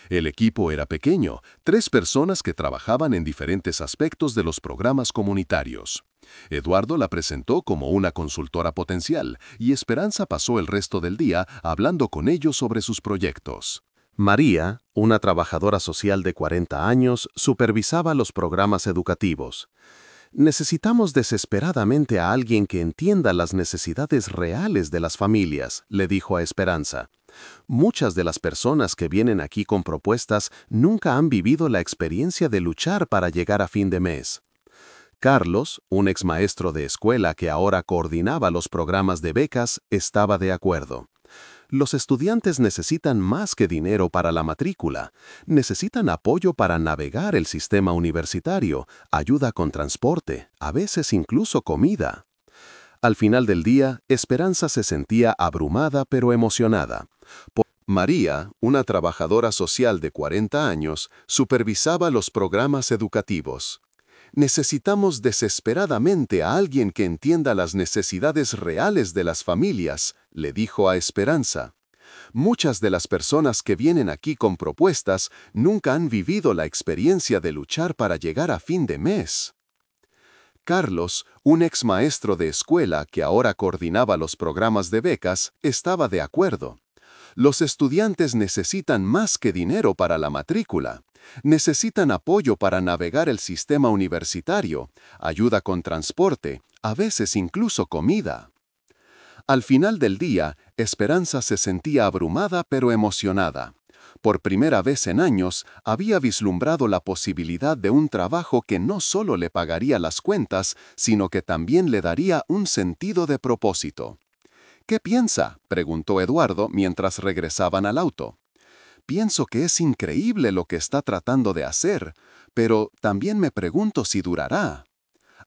El equipo era pequeño, 3 personas que trabajaban en diferentes aspectos de los programas comunitarios. Eduardo la presentó como una consultora potencial y Esperanza pasó el resto del día hablando con ellos sobre sus proyectos. María, una trabajadora social de 40 años, supervisaba los programas educativos. Necesitamos desesperadamente a alguien que entienda las necesidades reales de las familias, le dijo a Esperanza. Muchas de las personas que vienen aquí con propuestas nunca han vivido la experiencia de luchar para llegar a fin de mes. Carlos, un ex maestro de escuela que ahora coordinaba los programas de becas, estaba de acuerdo. Los estudiantes necesitan más que dinero para la matrícula. Necesitan apoyo para navegar el sistema universitario, ayuda con transporte, a veces incluso comida. Al final del día, Esperanza se sentía abrumada pero emocionada. María, una trabajadora social de 40 años, supervisaba los programas educativos. Necesitamos desesperadamente a alguien que entienda las necesidades reales de las familias, le dijo a Esperanza. Muchas de las personas que vienen aquí con propuestas nunca han vivido la experiencia de luchar para llegar a fin de mes. Carlos, un ex maestro de escuela que ahora coordinaba los programas de becas, estaba de acuerdo. Los estudiantes necesitan más que dinero para la matrícula. Necesitan apoyo para navegar el sistema universitario, ayuda con transporte, a veces incluso comida. Al final del día, Esperanza se sentía abrumada pero emocionada. Por primera vez en años, había vislumbrado la posibilidad de un trabajo que no solo le pagaría las cuentas, sino que también le daría un sentido de propósito. ¿Qué piensa?, preguntó Eduardo mientras regresaban al auto. Pienso que es increíble lo que está tratando de hacer. Pero también me pregunto si durará.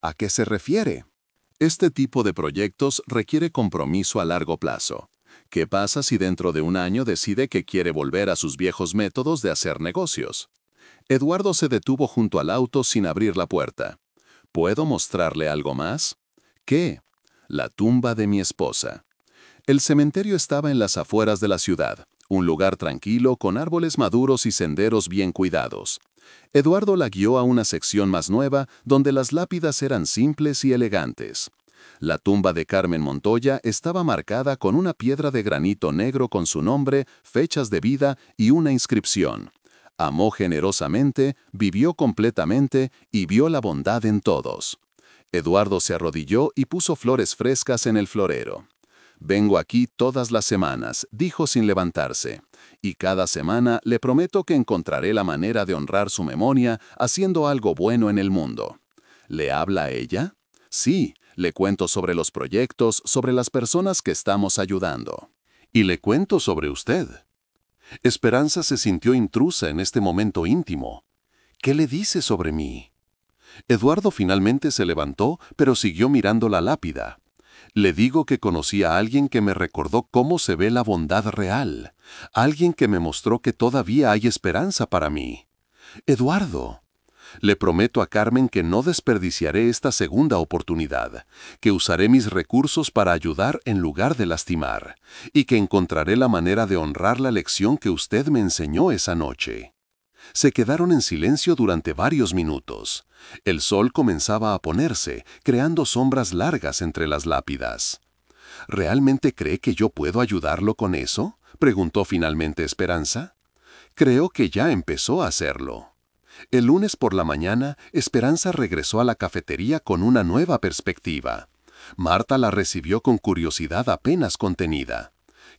¿A qué se refiere? Este tipo de proyectos requiere compromiso a largo plazo. ¿Qué pasa si dentro de un año decide que quiere volver a sus viejos métodos de hacer negocios? Eduardo se detuvo junto al auto sin abrir la puerta. ¿Puedo mostrarle algo más? ¿Qué? La tumba de mi esposa. El cementerio estaba en las afueras de la ciudad, un lugar tranquilo con árboles maduros y senderos bien cuidados. Eduardo la guió a una sección más nueva donde las lápidas eran simples y elegantes. La tumba de Carmen Montoya estaba marcada con una piedra de granito negro con su nombre, fechas de vida y una inscripción. Amó generosamente, vivió completamente y vio la bondad en todos. Eduardo se arrodilló y puso flores frescas en el florero. «Vengo aquí todas las semanas», dijo sin levantarse, «y cada semana le prometo que encontraré la manera de honrar su memoria haciendo algo bueno en el mundo». ¿Le habla a ella? Sí, le cuento sobre los proyectos, sobre las personas que estamos ayudando. Y le cuento sobre usted. Esperanza se sintió intrusa en este momento íntimo. ¿Qué le dice sobre mí? Eduardo finalmente se levantó, pero siguió mirando la lápida. Le digo que conocí a alguien que me recordó cómo se ve la bondad real, alguien que me mostró que todavía hay esperanza para mí. Eduardo, le prometo a Carmen que no desperdiciaré esta segunda oportunidad, que usaré mis recursos para ayudar en lugar de lastimar, y que encontraré la manera de honrar la lección que usted me enseñó esa noche. Se quedaron en silencio durante varios minutos. El sol comenzaba a ponerse, creando sombras largas entre las lápidas. ¿Realmente cree que yo puedo ayudarlo con eso?, preguntó finalmente Esperanza. Creo que ya empezó a hacerlo. El lunes por la mañana, Esperanza regresó a la cafetería con una nueva perspectiva. Marta la recibió con curiosidad apenas contenida.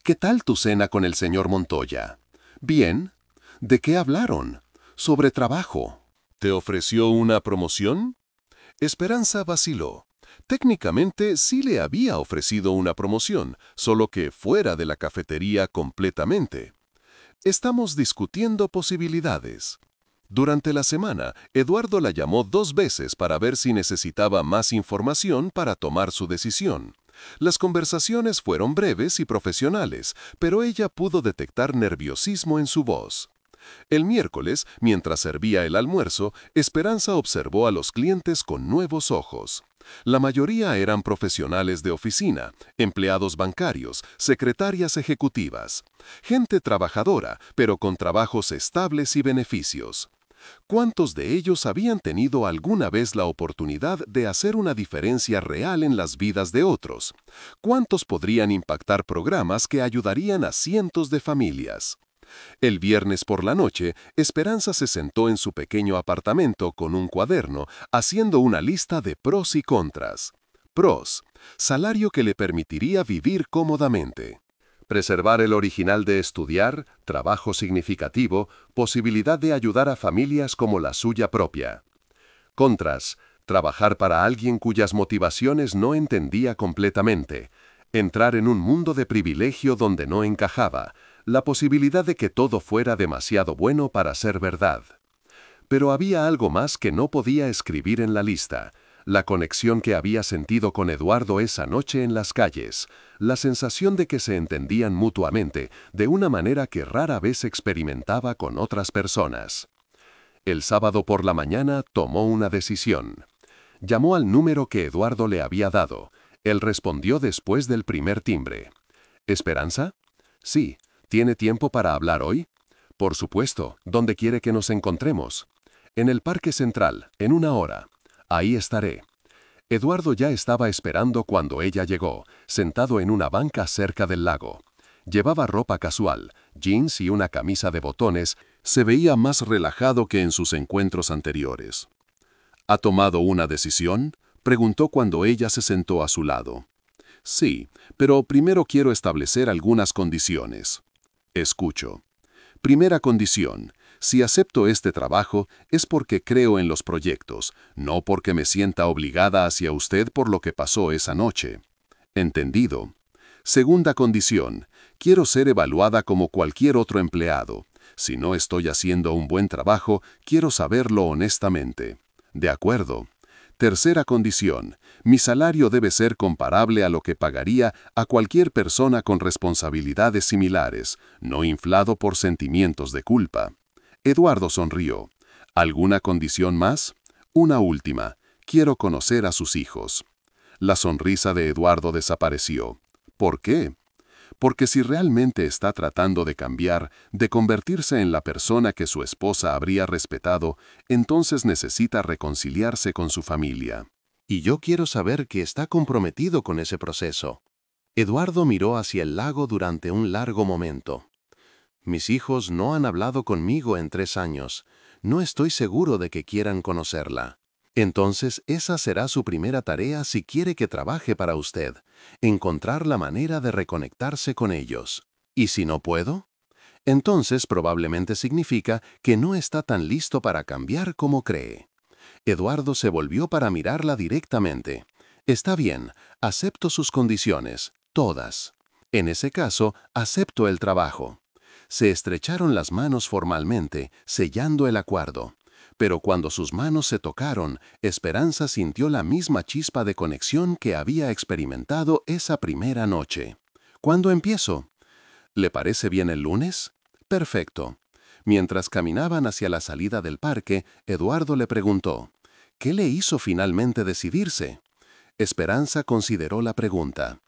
«¿Qué tal tu cena con el señor Montoya?» «Bien». «¿De qué hablaron?» «Sobre trabajo». ¿Te ofreció una promoción?» Esperanza vaciló. Técnicamente sí le había ofrecido una promoción, solo que fuera de la cafetería completamente. Estamos discutiendo posibilidades. Durante la semana, Eduardo la llamó 2 veces para ver si necesitaba más información para tomar su decisión. Las conversaciones fueron breves y profesionales, pero ella pudo detectar nerviosismo en su voz. El miércoles, mientras servía el almuerzo, Esperanza observó a los clientes con nuevos ojos. La mayoría eran profesionales de oficina, empleados bancarios, secretarias ejecutivas. Gente trabajadora, pero con trabajos estables y beneficios. ¿Cuántos de ellos habían tenido alguna vez la oportunidad de hacer una diferencia real en las vidas de otros? ¿Cuántos podrían impactar programas que ayudarían a cientos de familias? El viernes por la noche, Esperanza se sentó en su pequeño apartamento con un cuaderno, haciendo una lista de pros y contras. Pros: salario que le permitiría vivir cómodamente. Preservar el original de estudiar, trabajo significativo, posibilidad de ayudar a familias como la suya propia. Contras: trabajar para alguien cuyas motivaciones no entendía completamente. Entrar en un mundo de privilegio donde no encajaba. La posibilidad de que todo fuera demasiado bueno para ser verdad. Pero había algo más que no podía escribir en la lista. La conexión que había sentido con Eduardo esa noche en las calles. La sensación de que se entendían mutuamente, de una manera que rara vez experimentaba con otras personas. El sábado por la mañana tomó una decisión. Llamó al número que Eduardo le había dado. Él respondió después del primer timbre. ¿Esperanza? Sí. ¿Tiene tiempo para hablar hoy? Por supuesto. ¿Dónde quiere que nos encontremos? En el Parque Central, en 1 hora. Ahí estaré. Eduardo ya estaba esperando cuando ella llegó, sentado en una banca cerca del lago. Llevaba ropa casual, jeans y una camisa de botones. Se veía más relajado que en sus encuentros anteriores. ¿Ha tomado una decisión?, preguntó cuando ella se sentó a su lado. Sí, pero primero quiero establecer algunas condiciones. Escucho. Primera condición: si acepto este trabajo es porque creo en los proyectos, no porque me sienta obligada hacia usted por lo que pasó esa noche. Entendido. Segunda condición: quiero ser evaluada como cualquier otro empleado. Si no estoy haciendo un buen trabajo, quiero saberlo honestamente. De acuerdo. Tercera condición. Mi salario debe ser comparable a lo que pagaría a cualquier persona con responsabilidades similares, no inflado por sentimientos de culpa. Eduardo sonrió. ¿Alguna condición más? Una última. Quiero conocer a sus hijos. La sonrisa de Eduardo desapareció. ¿Por qué? Porque si realmente está tratando de cambiar, de convertirse en la persona que su esposa habría respetado, entonces necesita reconciliarse con su familia. Y yo quiero saber que está comprometido con ese proceso. Eduardo miró hacia el lago durante un largo momento. Mis hijos no han hablado conmigo en 3 años. No estoy seguro de que quieran conocerla. Entonces, esa será su primera tarea si quiere que trabaje para usted, encontrar la manera de reconectarse con ellos. ¿Y si no puedo? Entonces probablemente significa que no está tan listo para cambiar como cree. Eduardo se volvió para mirarla directamente. Está bien, acepto sus condiciones, todas. En ese caso, acepto el trabajo. Se estrecharon las manos formalmente, sellando el acuerdo. Pero cuando sus manos se tocaron, Esperanza sintió la misma chispa de conexión que había experimentado esa primera noche. ¿Cuándo empiezo? ¿Le parece bien el lunes? Perfecto. Mientras caminaban hacia la salida del parque, Eduardo le preguntó, ¿qué le hizo finalmente decidirse? Esperanza consideró la pregunta.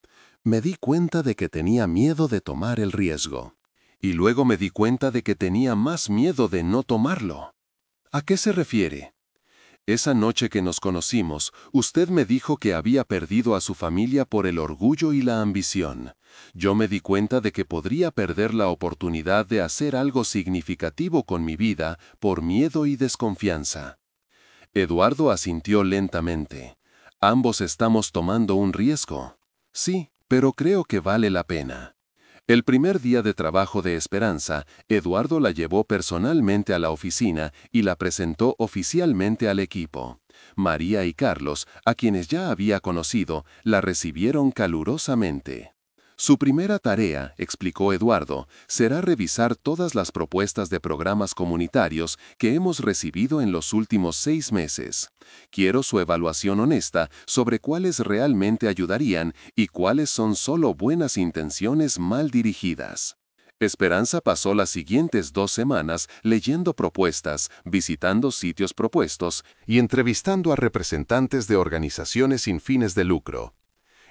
Me di cuenta de que tenía miedo de tomar el riesgo. Y luego me di cuenta de que tenía más miedo de no tomarlo. ¿A qué se refiere? Esa noche que nos conocimos, usted me dijo que había perdido a su familia por el orgullo y la ambición. Yo me di cuenta de que podría perder la oportunidad de hacer algo significativo con mi vida por miedo y desconfianza. Eduardo asintió lentamente. Ambos estamos tomando un riesgo. Sí, pero creo que vale la pena. El primer día de trabajo de Esperanza, Eduardo la llevó personalmente a la oficina y la presentó oficialmente al equipo. María y Carlos, a quienes ya había conocido, la recibieron calurosamente. Su primera tarea, explicó Eduardo, será revisar todas las propuestas de programas comunitarios que hemos recibido en los últimos 6 meses. Quiero su evaluación honesta sobre cuáles realmente ayudarían y cuáles son solo buenas intenciones mal dirigidas. Esperanza pasó las siguientes 2 semanas leyendo propuestas, visitando sitios propuestos y entrevistando a representantes de organizaciones sin fines de lucro.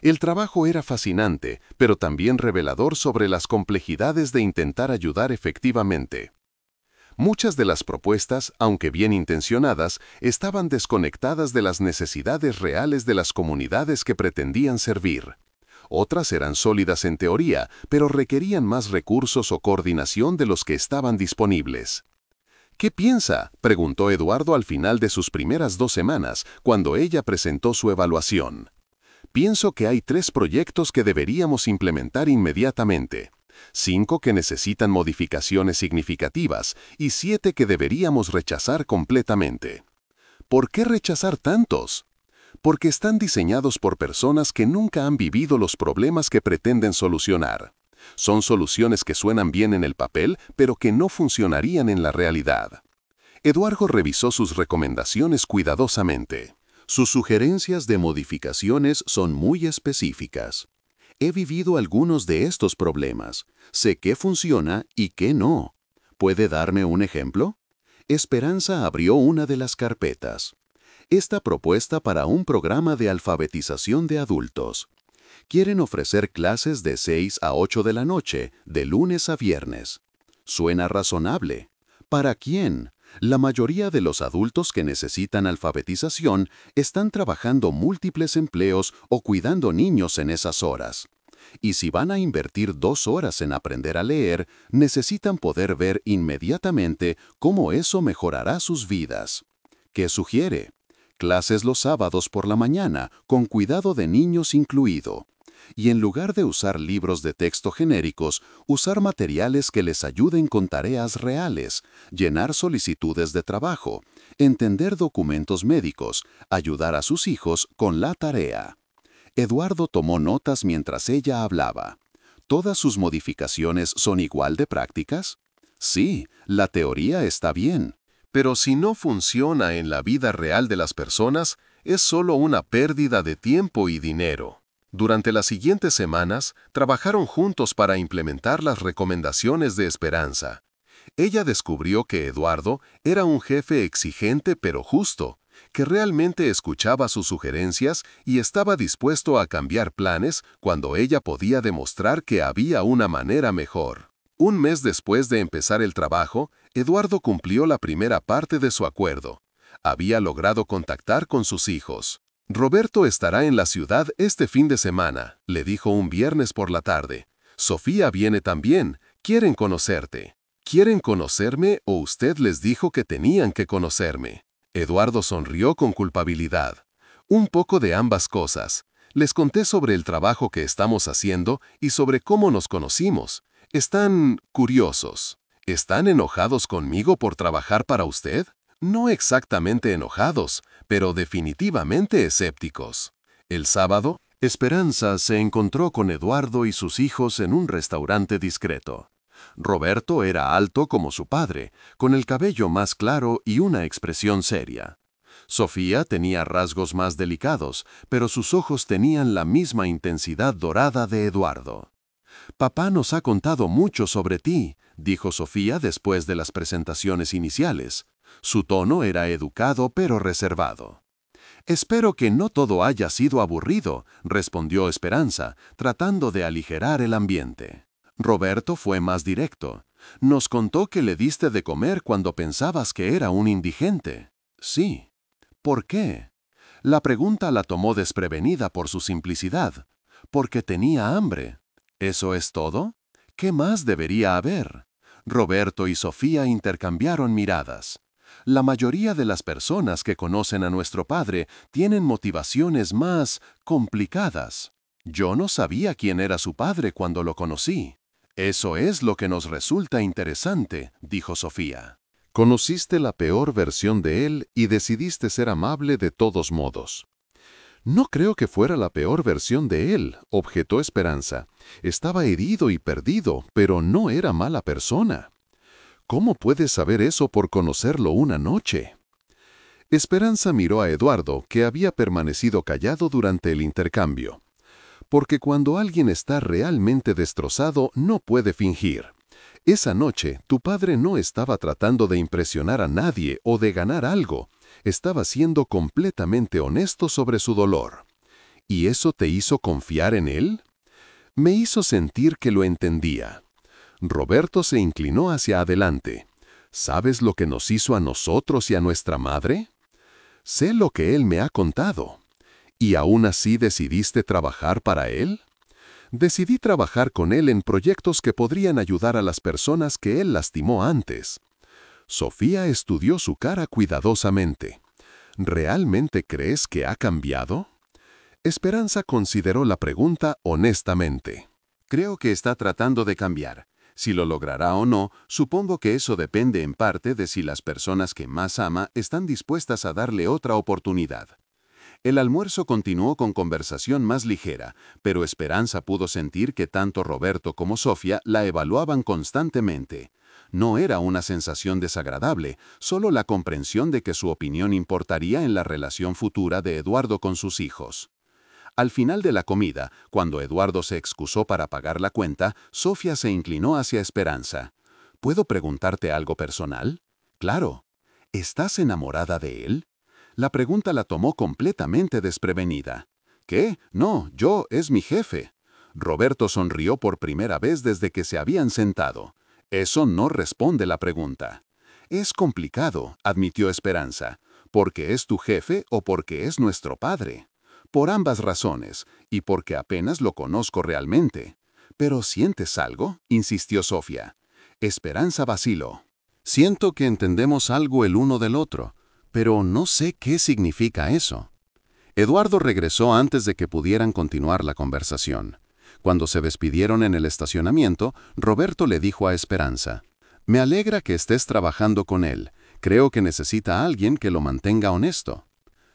El trabajo era fascinante, pero también revelador sobre las complejidades de intentar ayudar efectivamente. Muchas de las propuestas, aunque bien intencionadas, estaban desconectadas de las necesidades reales de las comunidades que pretendían servir. Otras eran sólidas en teoría, pero requerían más recursos o coordinación de los que estaban disponibles. ¿Qué piensa?, preguntó Eduardo al final de sus primeras 2 semanas, cuando ella presentó su evaluación. Pienso que hay 3 proyectos que deberíamos implementar inmediatamente, 5 que necesitan modificaciones significativas y 7 que deberíamos rechazar completamente. ¿Por qué rechazar tantos? Porque están diseñados por personas que nunca han vivido los problemas que pretenden solucionar. Son soluciones que suenan bien en el papel, pero que no funcionarían en la realidad. Eduardo revisó sus recomendaciones cuidadosamente. Sus sugerencias de modificaciones son muy específicas. He vivido algunos de estos problemas. Sé qué funciona y qué no. ¿Puede darme un ejemplo? Esperanza abrió una de las carpetas. Esta propuesta para un programa de alfabetización de adultos. Quieren ofrecer clases de 6 a 8 de la noche, de lunes a viernes. Suena razonable. ¿Para quién? La mayoría de los adultos que necesitan alfabetización están trabajando múltiples empleos o cuidando niños en esas horas. Y si van a invertir 2 horas en aprender a leer, necesitan poder ver inmediatamente cómo eso mejorará sus vidas. ¿Qué sugiere? Clases los sábados por la mañana, con cuidado de niños incluido. Y en lugar de usar libros de texto genéricos, usar materiales que les ayuden con tareas reales, llenar solicitudes de trabajo, entender documentos médicos, ayudar a sus hijos con la tarea. Eduardo tomó notas mientras ella hablaba. ¿Todas sus modificaciones son igual de prácticas? Sí, la teoría está bien. Pero si no funciona en la vida real de las personas, es solo una pérdida de tiempo y dinero. Durante las siguientes semanas, trabajaron juntos para implementar las recomendaciones de Esperanza. Ella descubrió que Eduardo era un jefe exigente pero justo, que realmente escuchaba sus sugerencias y estaba dispuesto a cambiar planes cuando ella podía demostrar que había una manera mejor. Un mes después de empezar el trabajo, Eduardo cumplió la primera parte de su acuerdo. Había logrado contactar con sus hijos. Roberto estará en la ciudad este fin de semana, le dijo un viernes por la tarde. Sofía viene también, quieren conocerte. ¿Quieren conocerme o usted les dijo que tenían que conocerme? Eduardo sonrió con culpabilidad. Un poco de ambas cosas. Les conté sobre el trabajo que estamos haciendo y sobre cómo nos conocimos. Están curiosos. ¿Están enojados conmigo por trabajar para usted? No exactamente enojados, pero definitivamente escépticos. El sábado, Esperanza se encontró con Eduardo y sus hijos en un restaurante discreto. Roberto era alto como su padre, con el cabello más claro y una expresión seria. Sofía tenía rasgos más delicados, pero sus ojos tenían la misma intensidad dorada de Eduardo. «Papá nos ha contado mucho sobre ti», dijo Sofía después de las presentaciones iniciales. Su tono era educado pero reservado. «Espero que no todo haya sido aburrido», respondió Esperanza, tratando de aligerar el ambiente. Roberto fue más directo. «Nos contó que le diste de comer cuando pensabas que era un indigente». «Sí». «¿Por qué?» La pregunta la tomó desprevenida por su simplicidad. «Porque tenía hambre». ¿Eso es todo? ¿Qué más debería haber? Roberto y Sofía intercambiaron miradas. La mayoría de las personas que conocen a nuestro padre tienen motivaciones más complicadas. Yo no sabía quién era su padre cuando lo conocí. Eso es lo que nos resulta interesante, dijo Sofía. Conociste la peor versión de él y decidiste ser amable de todos modos. No creo que fuera la peor versión de él, objetó Esperanza. Estaba herido y perdido, pero no era mala persona. ¿Cómo puedes saber eso por conocerlo una noche? Esperanza miró a Eduardo, que había permanecido callado durante el intercambio. Porque cuando alguien está realmente destrozado, no puede fingir. Esa noche, tu padre no estaba tratando de impresionar a nadie o de ganar algo. Estaba siendo completamente honesto sobre su dolor. ¿Y eso te hizo confiar en él? Me hizo sentir que lo entendía. Roberto se inclinó hacia adelante. ¿Sabes lo que nos hizo a nosotros y a nuestra madre? Sé lo que él me ha contado. ¿Y aún así decidiste trabajar para él? Decidí trabajar con él en proyectos que podrían ayudar a las personas que él lastimó antes. Sofía estudió su cara cuidadosamente. ¿Realmente crees que ha cambiado? Esperanza consideró la pregunta honestamente. Creo que está tratando de cambiar. Si lo logrará o no, supongo que eso depende en parte de si las personas que más ama están dispuestas a darle otra oportunidad. El almuerzo continuó con conversación más ligera, pero Esperanza pudo sentir que tanto Roberto como Sofía la evaluaban constantemente. No era una sensación desagradable, solo la comprensión de que su opinión importaría en la relación futura de Eduardo con sus hijos. Al final de la comida, cuando Eduardo se excusó para pagar la cuenta, Sofía se inclinó hacia Esperanza. ¿Puedo preguntarte algo personal? Claro. ¿Estás enamorada de él? La pregunta la tomó completamente desprevenida. ¿Qué? No, es mi jefe. Roberto sonrió por primera vez desde que se habían sentado. Eso no responde la pregunta. Es complicado, admitió Esperanza, porque es tu jefe o porque es nuestro padre. Por ambas razones, y porque apenas lo conozco realmente. ¿Pero sientes algo?, insistió Sofía. Esperanza vaciló. Siento que entendemos algo el uno del otro, pero no sé qué significa eso. Eduardo regresó antes de que pudieran continuar la conversación. Cuando se despidieron en el estacionamiento, Roberto le dijo a Esperanza: «Me alegra que estés trabajando con él. Creo que necesita a alguien que lo mantenga honesto».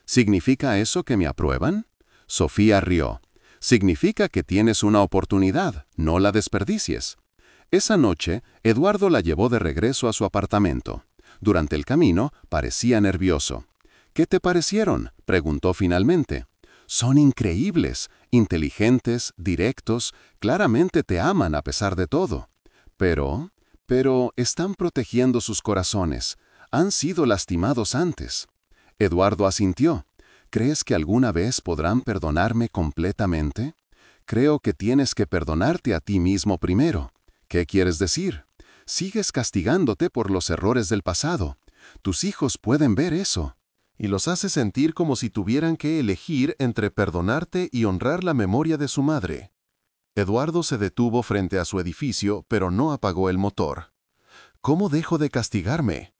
¿Significa eso que me aprueban? Sofía rió. Significa que tienes una oportunidad, no la desperdicies. Esa noche, Eduardo la llevó de regreso a su apartamento. Durante el camino, parecía nervioso. «¿Qué te parecieron?», preguntó finalmente. «Son increíbles, inteligentes, directos, claramente te aman a pesar de todo. Pero están protegiendo sus corazones. Han sido lastimados antes». Eduardo asintió. «¿Crees que alguna vez podrán perdonarme completamente? Creo que tienes que perdonarte a ti mismo primero». «¿Qué quieres decir?». «Sigues castigándote por los errores del pasado. Tus hijos pueden ver eso». Y los hace sentir como si tuvieran que elegir entre perdonarte y honrar la memoria de su madre. Eduardo se detuvo frente a su edificio, pero no apagó el motor. ¿Cómo dejo de castigarme?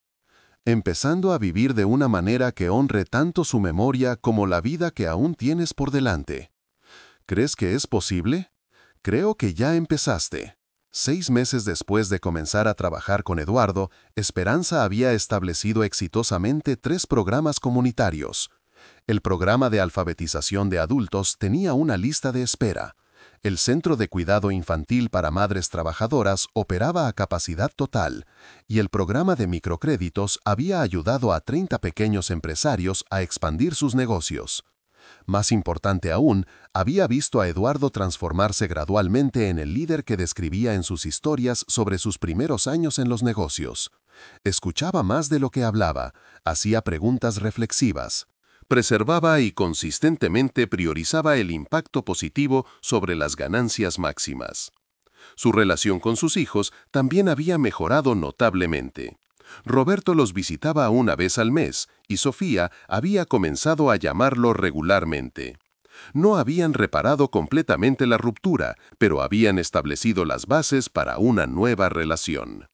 Empezando a vivir de una manera que honre tanto su memoria como la vida que aún tienes por delante. ¿Crees que es posible? Creo que ya empezaste. 6 meses después de comenzar a trabajar con Eduardo, Esperanza había establecido exitosamente 3 programas comunitarios. El programa de alfabetización de adultos tenía una lista de espera. El Centro de Cuidado Infantil para Madres Trabajadoras operaba a capacidad total, y el programa de microcréditos había ayudado a 30 pequeños empresarios a expandir sus negocios. Más importante aún, había visto a Eduardo transformarse gradualmente en el líder que describía en sus historias sobre sus primeros años en los negocios. Escuchaba más de lo que hablaba, hacía preguntas reflexivas. Preservaba y consistentemente priorizaba el impacto positivo sobre las ganancias máximas. Su relación con sus hijos también había mejorado notablemente. Roberto los visitaba una vez al mes y Sofía había comenzado a llamarlo regularmente. No habían reparado completamente la ruptura, pero habían establecido las bases para una nueva relación.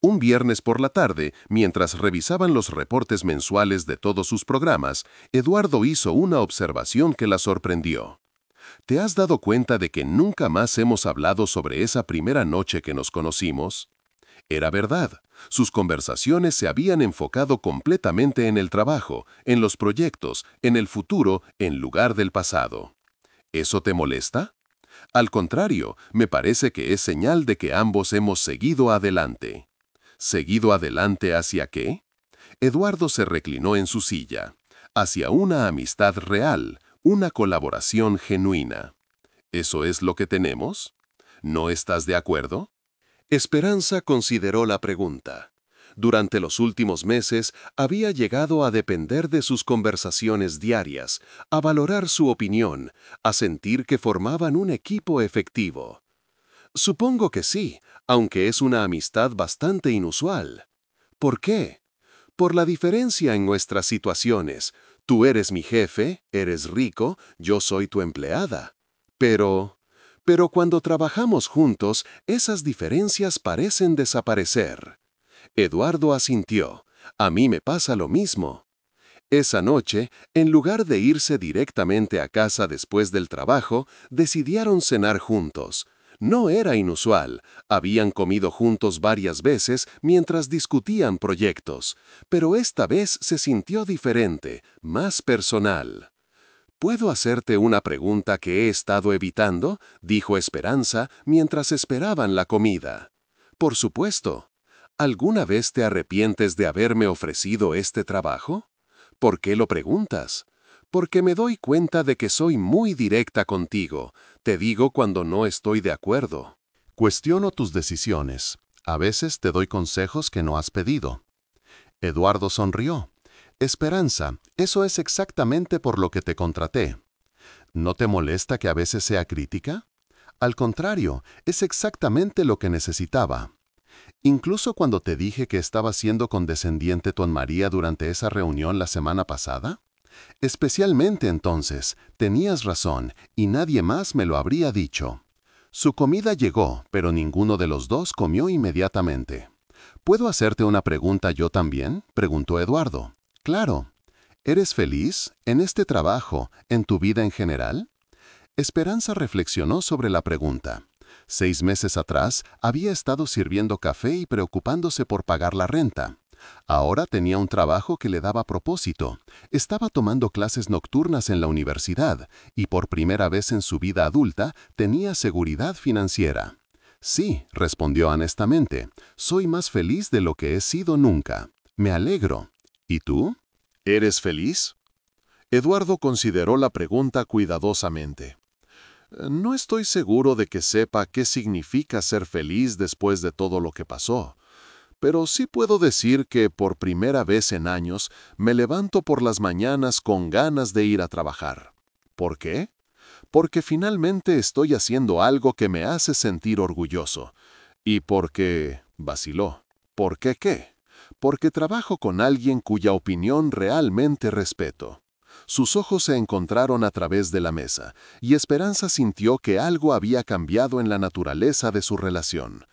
Un viernes por la tarde, mientras revisaban los reportes mensuales de todos sus programas, Eduardo hizo una observación que la sorprendió. ¿Te has dado cuenta de que nunca más hemos hablado sobre esa primera noche que nos conocimos? Era verdad. Sus conversaciones se habían enfocado completamente en el trabajo, en los proyectos, en el futuro, en lugar del pasado. ¿Eso te molesta? Al contrario, me parece que es señal de que ambos hemos seguido adelante. ¿Seguido adelante hacia qué? Eduardo se reclinó en su silla. Hacia una amistad real, una colaboración genuina. ¿Eso es lo que tenemos? ¿No estás de acuerdo? Esperanza consideró la pregunta. Durante los últimos meses había llegado a depender de sus conversaciones diarias, a valorar su opinión, a sentir que formaban un equipo efectivo. Supongo que sí, aunque es una amistad bastante inusual. ¿Por qué? Por la diferencia en nuestras situaciones. Tú eres mi jefe, eres rico, yo soy tu empleada. Pero cuando trabajamos juntos, esas diferencias parecen desaparecer. Eduardo asintió. A mí me pasa lo mismo. Esa noche, en lugar de irse directamente a casa después del trabajo, decidieron cenar juntos. No era inusual, habían comido juntos varias veces mientras discutían proyectos, pero esta vez se sintió diferente, más personal. «¿Puedo hacerte una pregunta que he estado evitando?», dijo Esperanza mientras esperaban la comida. «Por supuesto. ¿Alguna vez te arrepientes de haberme ofrecido este trabajo? ¿Por qué lo preguntas? Porque me doy cuenta de que soy muy directa contigo. Te digo cuando no estoy de acuerdo». «Cuestiono tus decisiones. A veces te doy consejos que no has pedido». Eduardo sonrió. «Esperanza, eso es exactamente por lo que te contraté. ¿No te molesta que a veces sea crítica? Al contrario, es exactamente lo que necesitaba. Incluso cuando te dije que estaba siendo condescendiente con María durante esa reunión la semana pasada. Especialmente entonces, tenías razón y nadie más me lo habría dicho». Su comida llegó, pero ninguno de los dos comió inmediatamente. «¿Puedo hacerte una pregunta yo también?», preguntó Eduardo. «Claro. ¿Eres feliz en este trabajo, en tu vida en general?». Esperanza reflexionó sobre la pregunta. 6 meses atrás había estado sirviendo café y preocupándose por pagar la renta. Ahora tenía un trabajo que le daba propósito. Estaba tomando clases nocturnas en la universidad y por primera vez en su vida adulta tenía seguridad financiera. Sí, respondió honestamente. Soy más feliz de lo que he sido nunca. Me alegro. ¿Y tú? ¿Eres feliz? Eduardo consideró la pregunta cuidadosamente. No estoy seguro de que sepa qué significa ser feliz después de todo lo que pasó, pero sí puedo decir que por primera vez en años me levanto por las mañanas con ganas de ir a trabajar. ¿Por qué? Porque finalmente estoy haciendo algo que me hace sentir orgulloso. Y porque... vaciló. ¿Por qué qué? Porque trabajo con alguien cuya opinión realmente respeto. Sus ojos se encontraron a través de la mesa, y Esperanza sintió que algo había cambiado en la naturaleza de su relación.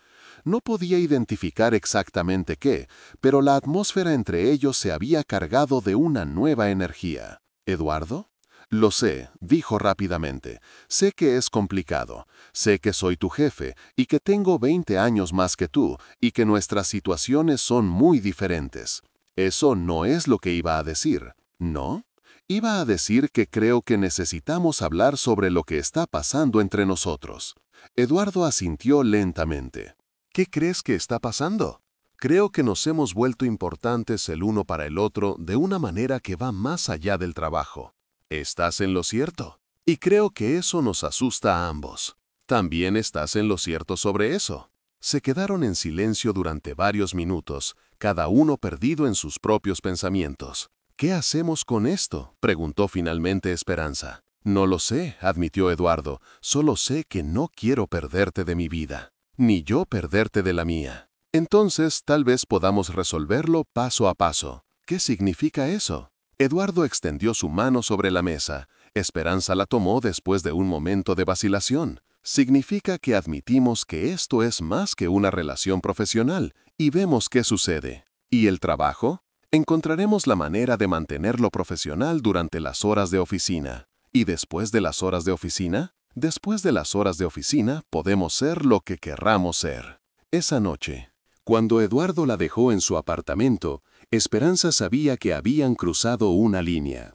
No podía identificar exactamente qué, pero la atmósfera entre ellos se había cargado de una nueva energía. ¿Eduardo? Lo sé, dijo rápidamente. Sé que es complicado. Sé que soy tu jefe y que tengo 20 años más que tú y que nuestras situaciones son muy diferentes. Eso no es lo que iba a decir, ¿no? Iba a decir que creo que necesitamos hablar sobre lo que está pasando entre nosotros. Eduardo asintió lentamente. ¿Qué crees que está pasando? Creo que nos hemos vuelto importantes el uno para el otro de una manera que va más allá del trabajo. Estás en lo cierto. Y creo que eso nos asusta a ambos. También estás en lo cierto sobre eso. Se quedaron en silencio durante varios minutos, cada uno perdido en sus propios pensamientos. ¿Qué hacemos con esto?, preguntó finalmente Esperanza. No lo sé, admitió Eduardo. Solo sé que no quiero perderte de mi vida, ni yo perderte de la mía. Entonces, tal vez podamos resolverlo paso a paso. ¿Qué significa eso? Eduardo extendió su mano sobre la mesa. Esperanza la tomó después de un momento de vacilación. Significa que admitimos que esto es más que una relación profesional y vemos qué sucede. ¿Y el trabajo? Encontraremos la manera de mantenerlo profesional durante las horas de oficina. ¿Y después de las horas de oficina? Después de las horas de oficina podemos ser lo que querramos ser. Esa noche, cuando Eduardo la dejó en su apartamento, Esperanza sabía que habían cruzado una línea.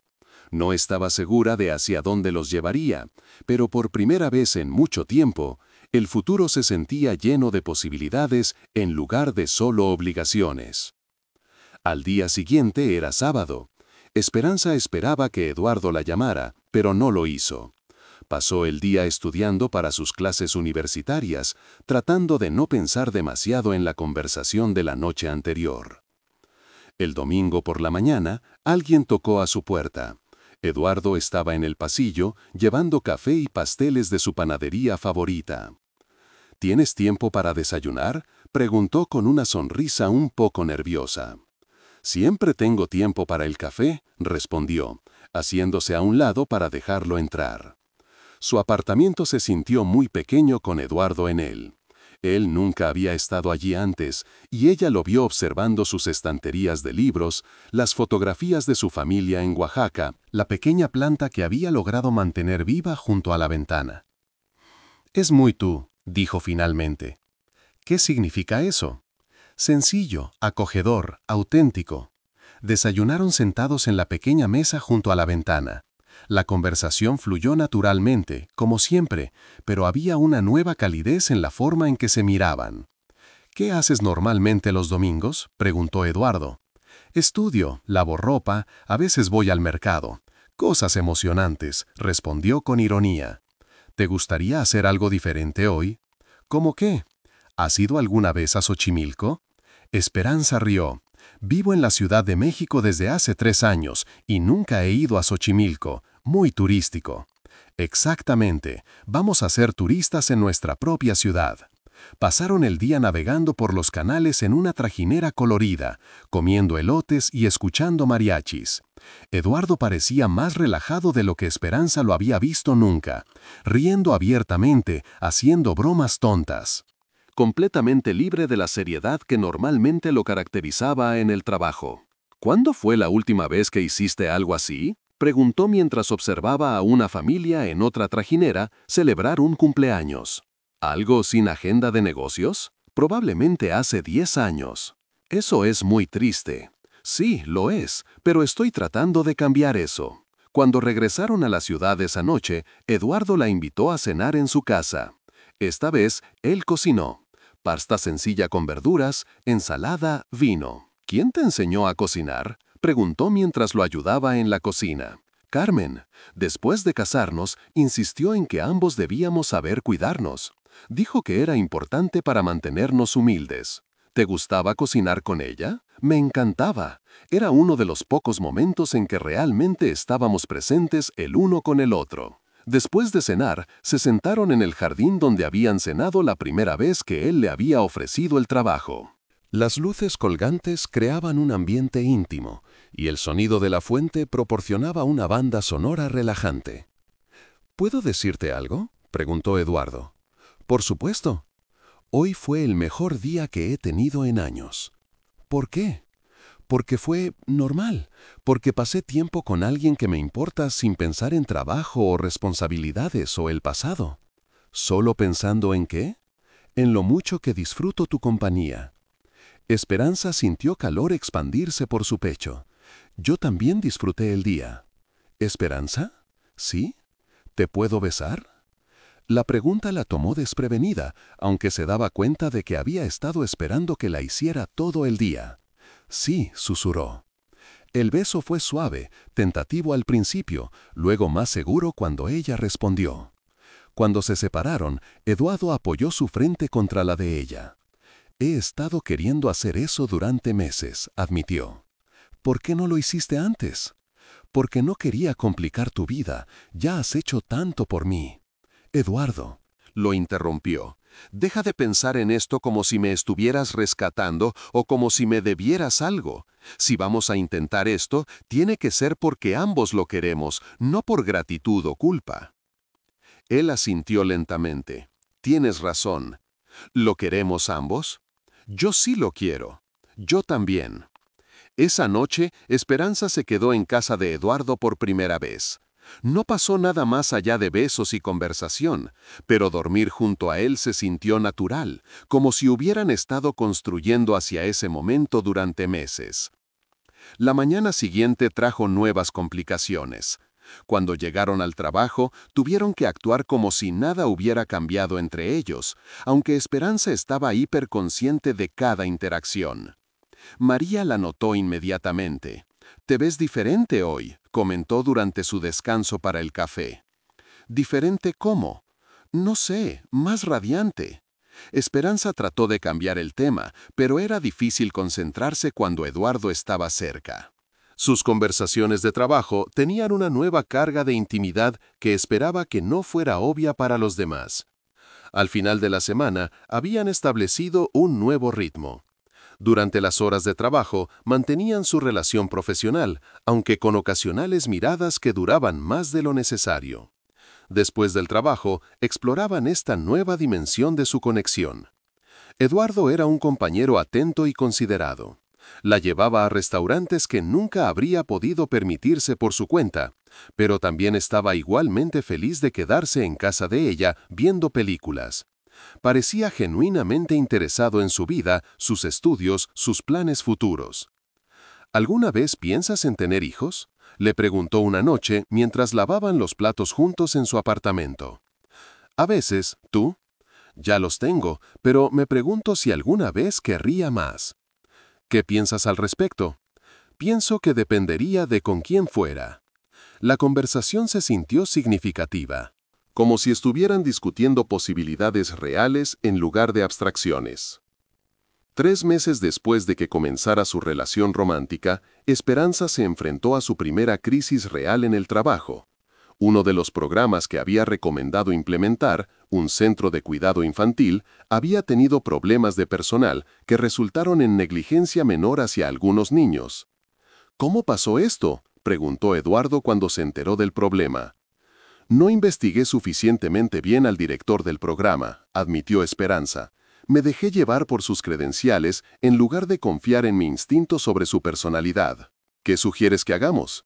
No estaba segura de hacia dónde los llevaría, pero por primera vez en mucho tiempo, el futuro se sentía lleno de posibilidades en lugar de solo obligaciones. Al día siguiente era sábado. Esperanza esperaba que Eduardo la llamara, pero no lo hizo. Pasó el día estudiando para sus clases universitarias, tratando de no pensar demasiado en la conversación de la noche anterior. El domingo por la mañana, alguien tocó a su puerta. Eduardo estaba en el pasillo, llevando café y pasteles de su panadería favorita. ¿Tienes tiempo para desayunar?, preguntó con una sonrisa un poco nerviosa. Siempre tengo tiempo para el café, respondió, haciéndose a un lado para dejarlo entrar. Su apartamento se sintió muy pequeño con Eduardo en él. Él nunca había estado allí antes, y ella lo vio observando sus estanterías de libros, las fotografías de su familia en Oaxaca, la pequeña planta que había logrado mantener viva junto a la ventana. «Es muy tú», dijo finalmente. «¿Qué significa eso?» «Sencillo, acogedor, auténtico». Desayunaron sentados en la pequeña mesa junto a la ventana. La conversación fluyó naturalmente, como siempre, pero había una nueva calidez en la forma en que se miraban. «¿Qué haces normalmente los domingos?», preguntó Eduardo. «Estudio, lavo ropa, a veces voy al mercado. Cosas emocionantes», respondió con ironía. «¿Te gustaría hacer algo diferente hoy?» «¿Cómo qué? ¿Has ido alguna vez a Xochimilco?» Esperanza rió. «Vivo en la Ciudad de México desde hace 3 años y nunca he ido a Xochimilco. Muy turístico». «Exactamente. Vamos a ser turistas en nuestra propia ciudad». Pasaron el día navegando por los canales en una trajinera colorida, comiendo elotes y escuchando mariachis. Eduardo parecía más relajado de lo que Esperanza lo había visto nunca, riendo abiertamente, haciendo bromas tontas. Completamente libre de la seriedad que normalmente lo caracterizaba en el trabajo. «¿Cuándo fue la última vez que hiciste algo así?», preguntó mientras observaba a una familia en otra trajinera celebrar un cumpleaños. «¿Algo sin agenda de negocios? Probablemente hace 10 años. Eso es muy triste». «Sí, lo es, pero estoy tratando de cambiar eso». Cuando regresaron a la ciudad esa noche, Eduardo la invitó a cenar en su casa. Esta vez, él cocinó. Pasta sencilla con verduras, ensalada, vino. ¿Quién te enseñó a cocinar?, preguntó mientras lo ayudaba en la cocina. Carmen, después de casarnos, insistió en que ambos debíamos saber cuidarnos. Dijo que era importante para mantenernos humildes. ¿Te gustaba cocinar con ella? Me encantaba. Era uno de los pocos momentos en que realmente estábamos presentes el uno con el otro. Después de cenar, se sentaron en el jardín donde habían cenado la primera vez que él le había ofrecido el trabajo. Las luces colgantes creaban un ambiente íntimo, y el sonido de la fuente proporcionaba una banda sonora relajante. ¿Puedo decirte algo?, preguntó Eduardo. Por supuesto. Hoy fue el mejor día que he tenido en años. ¿Por qué? Porque fue normal, porque pasé tiempo con alguien que me importa sin pensar en trabajo o responsabilidades o el pasado. ¿Solo pensando en qué? En lo mucho que disfruto tu compañía. Esperanza sintió calor expandirse por su pecho. Yo también disfruté el día. ¿Esperanza? ¿Sí? ¿Te puedo besar? La pregunta la tomó desprevenida, aunque se daba cuenta de que había estado esperando que la hiciera todo el día. Sí, susurró. El beso fue suave, tentativo al principio, luego más seguro cuando ella respondió. Cuando se separaron, Eduardo apoyó su frente contra la de ella. He estado queriendo hacer eso durante meses, admitió. ¿Por qué no lo hiciste antes? Porque no quería complicar tu vida, ya has hecho tanto por mí. Eduardo, lo interrumpió. Deja de pensar en esto como si me estuvieras rescatando o como si me debieras algo. Si vamos a intentar esto, tiene que ser porque ambos lo queremos, no por gratitud o culpa. Él asintió lentamente. Tienes razón. ¿Lo queremos ambos? Yo sí lo quiero. Yo también. Esa noche, Esperanza se quedó en casa de Eduardo por primera vez. No pasó nada más allá de besos y conversación, pero dormir junto a él se sintió natural, como si hubieran estado construyendo hacia ese momento durante meses. La mañana siguiente trajo nuevas complicaciones. Cuando llegaron al trabajo, tuvieron que actuar como si nada hubiera cambiado entre ellos, aunque Esperanza estaba hiperconsciente de cada interacción. María la notó inmediatamente. «Te ves diferente hoy», comentó durante su descanso para el café. ¿Diferente cómo? No sé, más radiante. Esperanza trató de cambiar el tema, pero era difícil concentrarse cuando Eduardo estaba cerca. Sus conversaciones de trabajo tenían una nueva carga de intimidad que esperaba que no fuera obvia para los demás. Al final de la semana, habían establecido un nuevo ritmo. Durante las horas de trabajo, mantenían su relación profesional, aunque con ocasionales miradas que duraban más de lo necesario. Después del trabajo, exploraban esta nueva dimensión de su conexión. Eduardo era un compañero atento y considerado. La llevaba a restaurantes que nunca habría podido permitirse por su cuenta, pero también estaba igualmente feliz de quedarse en casa de ella viendo películas. Parecía genuinamente interesado en su vida, sus estudios, sus planes futuros. ¿Alguna vez piensas en tener hijos?, le preguntó una noche mientras lavaban los platos juntos en su apartamento. A veces, ¿tú? Ya los tengo, pero me pregunto si alguna vez querría más. ¿Qué piensas al respecto? Pienso que dependería de con quién fuera. La conversación se sintió significativa, como si estuvieran discutiendo posibilidades reales en lugar de abstracciones. 3 meses después de que comenzara su relación romántica, Esperanza se enfrentó a su primera crisis real en el trabajo. Uno de los programas que había recomendado implementar, un centro de cuidado infantil, había tenido problemas de personal que resultaron en negligencia menor hacia algunos niños. ¿Cómo pasó esto?, preguntó Eduardo cuando se enteró del problema. No investigué suficientemente bien al director del programa, admitió Esperanza. Me dejé llevar por sus credenciales en lugar de confiar en mi instinto sobre su personalidad. ¿Qué sugieres que hagamos?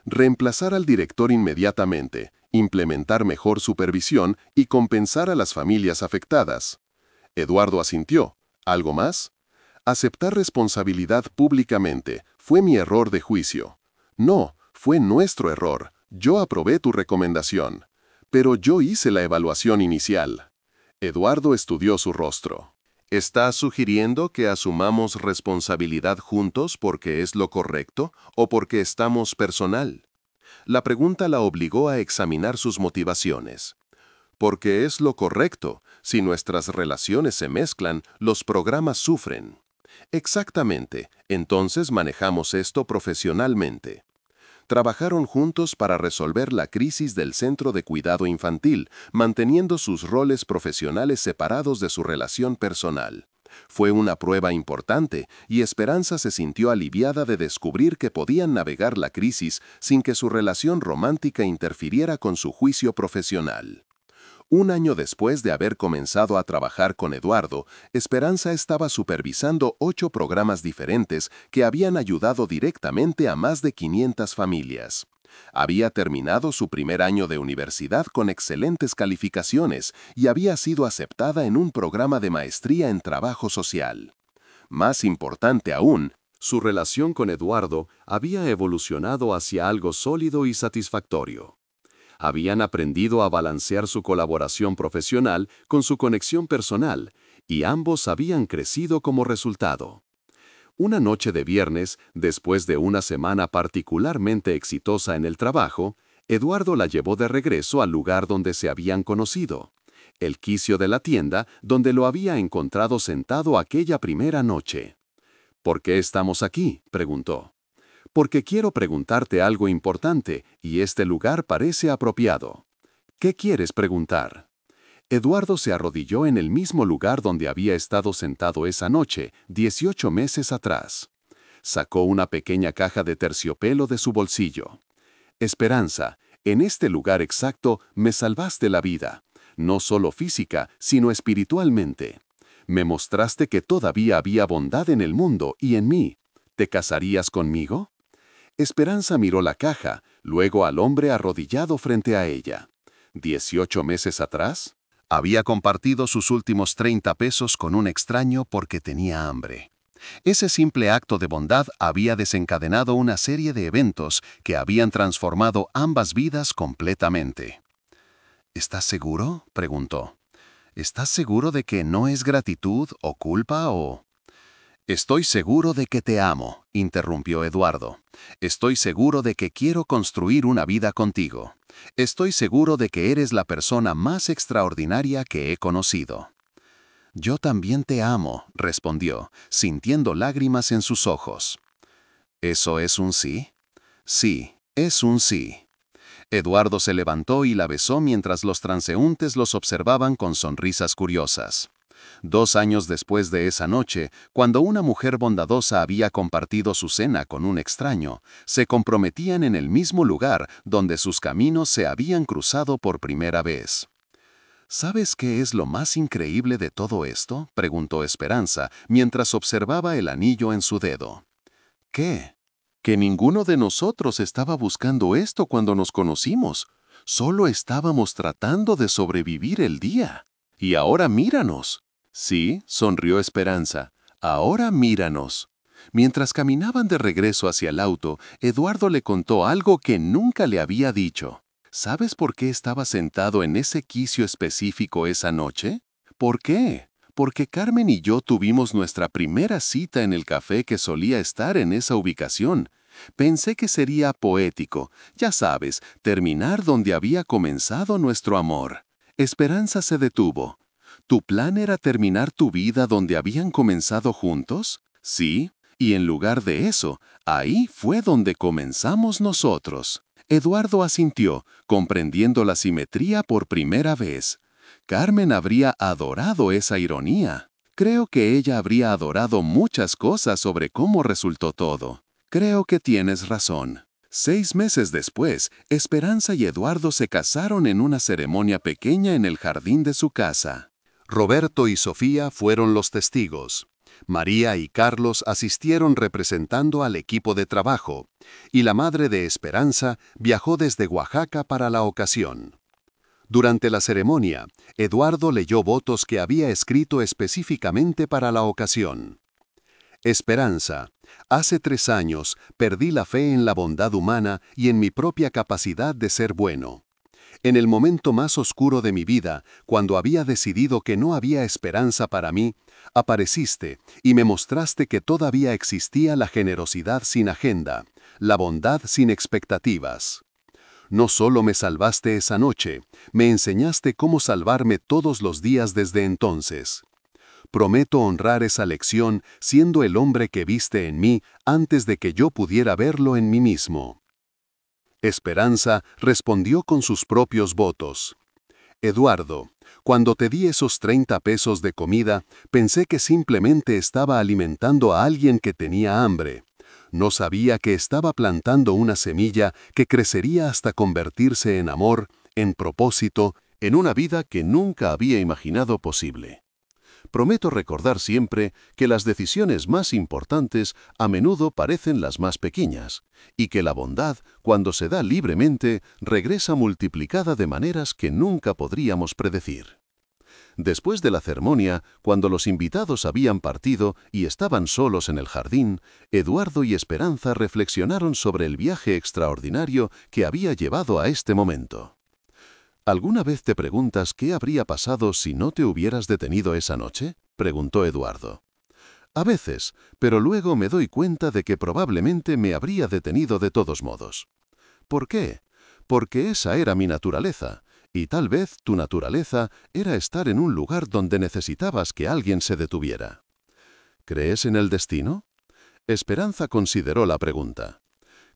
Reemplazar al director inmediatamente, implementar mejor supervisión y compensar a las familias afectadas. Eduardo asintió. ¿Algo más? Aceptar responsabilidad públicamente. Fue mi error de juicio. No, fue nuestro error. Yo aprobé tu recomendación. Pero yo hice la evaluación inicial. Eduardo estudió su rostro. ¿Estás sugiriendo que asumamos responsabilidad juntos porque es lo correcto o porque estamos personal? La pregunta la obligó a examinar sus motivaciones. Porque es lo correcto. Si nuestras relaciones se mezclan, los programas sufren. Exactamente. Entonces manejamos esto profesionalmente. Trabajaron juntos para resolver la crisis del centro de cuidado infantil, manteniendo sus roles profesionales separados de su relación personal. Fue una prueba importante y Esperanza se sintió aliviada de descubrir que podían navegar la crisis sin que su relación romántica interfiriera con su juicio profesional. Un año después de haber comenzado a trabajar con Eduardo, Esperanza estaba supervisando 8 programas diferentes que habían ayudado directamente a más de 500 familias. Había terminado su primer año de universidad con excelentes calificaciones y había sido aceptada en un programa de maestría en trabajo social. Más importante aún, Su relación con Eduardo había evolucionado hacia algo sólido y satisfactorio. Habían aprendido a balancear su colaboración profesional con su conexión personal, y ambos habían crecido como resultado. Una noche de viernes, después de una semana particularmente exitosa en el trabajo, Eduardo la llevó de regreso al lugar donde se habían conocido, el quicio de la tienda donde lo había encontrado sentado aquella primera noche. ¿Por qué estamos aquí?, preguntó. Porque quiero preguntarte algo importante y este lugar parece apropiado. ¿Qué quieres preguntar? Eduardo se arrodilló en el mismo lugar donde había estado sentado esa noche, 18 meses atrás. Sacó una pequeña caja de terciopelo de su bolsillo. Esperanza, en este lugar exacto me salvaste la vida, no solo física, sino espiritualmente. Me mostraste que todavía había bondad en el mundo y en mí. ¿Te casarías conmigo? Esperanza miró la caja, luego al hombre arrodillado frente a ella. ¿18 meses atrás? Había compartido sus últimos 30 pesos con un extraño porque tenía hambre. Ese simple acto de bondad había desencadenado una serie de eventos que habían transformado ambas vidas completamente. ¿Estás seguro?, preguntó. ¿Estás seguro de que no es gratitud o culpa o...? Estoy seguro de que te amo, interrumpió Eduardo. Estoy seguro de que quiero construir una vida contigo. Estoy seguro de que eres la persona más extraordinaria que he conocido. Yo también te amo, respondió, sintiendo lágrimas en sus ojos. ¿Eso es un sí? Sí, es un sí. Eduardo se levantó y la besó mientras los transeúntes los observaban con sonrisas curiosas. 2 años después de esa noche, cuando una mujer bondadosa había compartido su cena con un extraño, se comprometían en el mismo lugar donde sus caminos se habían cruzado por primera vez. ¿Sabes qué es lo más increíble de todo esto?, preguntó Esperanza mientras observaba el anillo en su dedo. ¿Qué? Que ninguno de nosotros estaba buscando esto cuando nos conocimos. Solo estábamos tratando de sobrevivir el día. Y ahora míranos. Sí, sonrió Esperanza. Ahora míranos. Mientras caminaban de regreso hacia el auto, Eduardo le contó algo que nunca le había dicho. ¿Sabes por qué estaba sentado en ese quicio específico esa noche? ¿Por qué? Porque Carmen y yo tuvimos nuestra primera cita en el café que solía estar en esa ubicación. Pensé que sería poético, ya sabes, terminar donde había comenzado nuestro amor. Esperanza se detuvo. ¿Tu plan era terminar tu vida donde habían comenzado juntos? Sí, y en lugar de eso, ahí fue donde comenzamos nosotros. Eduardo asintió, comprendiendo la simetría por primera vez. Carmen habría adorado esa ironía. Creo que ella habría adorado muchas cosas sobre cómo resultó todo. Creo que tienes razón. 6 meses después, Esperanza y Eduardo se casaron en una ceremonia pequeña en el jardín de su casa. Roberto y Sofía fueron los testigos. María y Carlos asistieron representando al equipo de trabajo, y la madre de Esperanza viajó desde Oaxaca para la ocasión. Durante la ceremonia, Eduardo leyó votos que había escrito específicamente para la ocasión. Esperanza, hace 3 años perdí la fe en la bondad humana y en mi propia capacidad de ser bueno. En el momento más oscuro de mi vida, cuando había decidido que no había esperanza para mí, apareciste y me mostraste que todavía existía la generosidad sin agenda, la bondad sin expectativas. No solo me salvaste esa noche, me enseñaste cómo salvarme todos los días desde entonces. Prometo honrar esa lección siendo el hombre que viste en mí antes de que yo pudiera verlo en mí mismo. Esperanza respondió con sus propios votos. Eduardo, cuando te di esos 30 pesos de comida, pensé que simplemente estaba alimentando a alguien que tenía hambre. No sabía que estaba plantando una semilla que crecería hasta convertirse en amor, en propósito, En una vida que nunca había imaginado posible. Prometo recordar siempre que las decisiones más importantes a menudo parecen las más pequeñas, y que la bondad, cuando se da libremente, regresa multiplicada de maneras que nunca podríamos predecir. Después de la ceremonia, cuando los invitados habían partido y estaban solos en el jardín, Eduardo y Esperanza reflexionaron sobre el viaje extraordinario que había llevado a este momento. ¿Alguna vez te preguntas qué habría pasado si no te hubieras detenido esa noche?, preguntó Eduardo. A veces, pero luego me doy cuenta de que probablemente me habría detenido de todos modos. ¿Por qué? Porque esa era mi naturaleza, y tal vez tu naturaleza era estar en un lugar donde necesitabas que alguien se detuviera. ¿Crees en el destino? Esperanza consideró la pregunta.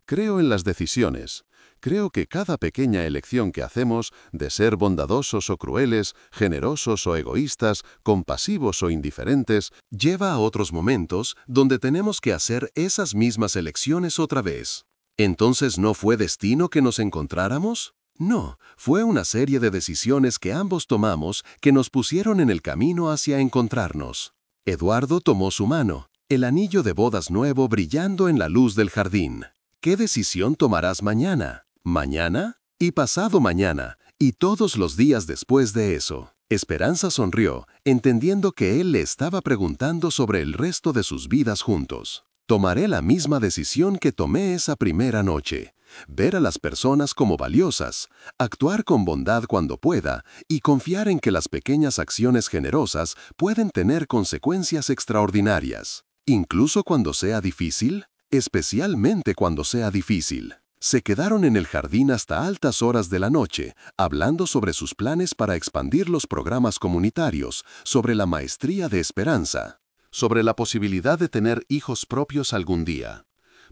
Creo en las decisiones. Creo que cada pequeña elección que hacemos, de ser bondadosos o crueles, generosos o egoístas, compasivos o indiferentes, lleva a otros momentos donde tenemos que hacer esas mismas elecciones otra vez. ¿Entonces no fue destino que nos encontráramos? No, fue una serie de decisiones que ambos tomamos que nos pusieron en el camino hacia encontrarnos. Eduardo tomó su mano, el anillo de bodas nuevo brillando en la luz del jardín. ¿Qué decisión tomarás mañana? ¿Mañana? Y pasado mañana, y todos los días después de eso. Esperanza sonrió, entendiendo que él le estaba preguntando sobre el resto de sus vidas juntos. Tomaré la misma decisión que tomé esa primera noche. Ver a las personas como valiosas, actuar con bondad cuando pueda y confiar en que las pequeñas acciones generosas pueden tener consecuencias extraordinarias. Incluso cuando sea difícil, especialmente cuando sea difícil. Se quedaron en el jardín hasta altas horas de la noche, hablando sobre sus planes para expandir los programas comunitarios, sobre la maestría de Esperanza, sobre la posibilidad de tener hijos propios algún día.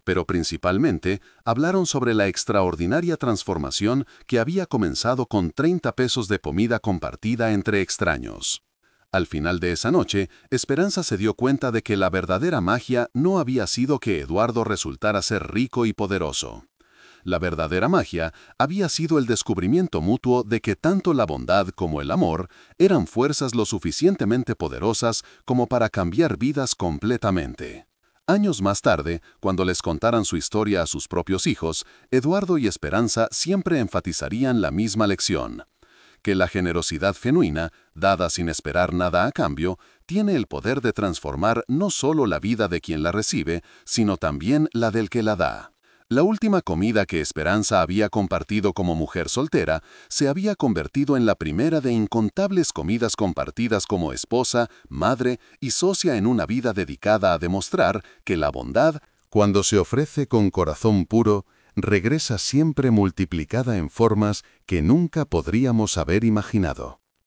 Pero principalmente hablaron sobre la extraordinaria transformación que había comenzado con 30 pesos de comida compartida entre extraños. Al final de esa noche, Esperanza se dio cuenta de que la verdadera magia no había sido que Eduardo resultara ser rico y poderoso. La verdadera magia había sido el descubrimiento mutuo de que tanto la bondad como el amor eran fuerzas lo suficientemente poderosas como para cambiar vidas completamente. Años más tarde, cuando les contaran su historia a sus propios hijos, Eduardo y Esperanza siempre enfatizarían la misma lección: que la generosidad genuina, dada sin esperar nada a cambio, tiene el poder de transformar no solo la vida de quien la recibe, sino también la del que la da. La última comida que Esperanza había compartido como mujer soltera se había convertido en la primera de incontables comidas compartidas como esposa, madre y socia en una vida dedicada a demostrar que la bondad, cuando se ofrece con corazón puro, regresa siempre multiplicada en formas que nunca podríamos haber imaginado.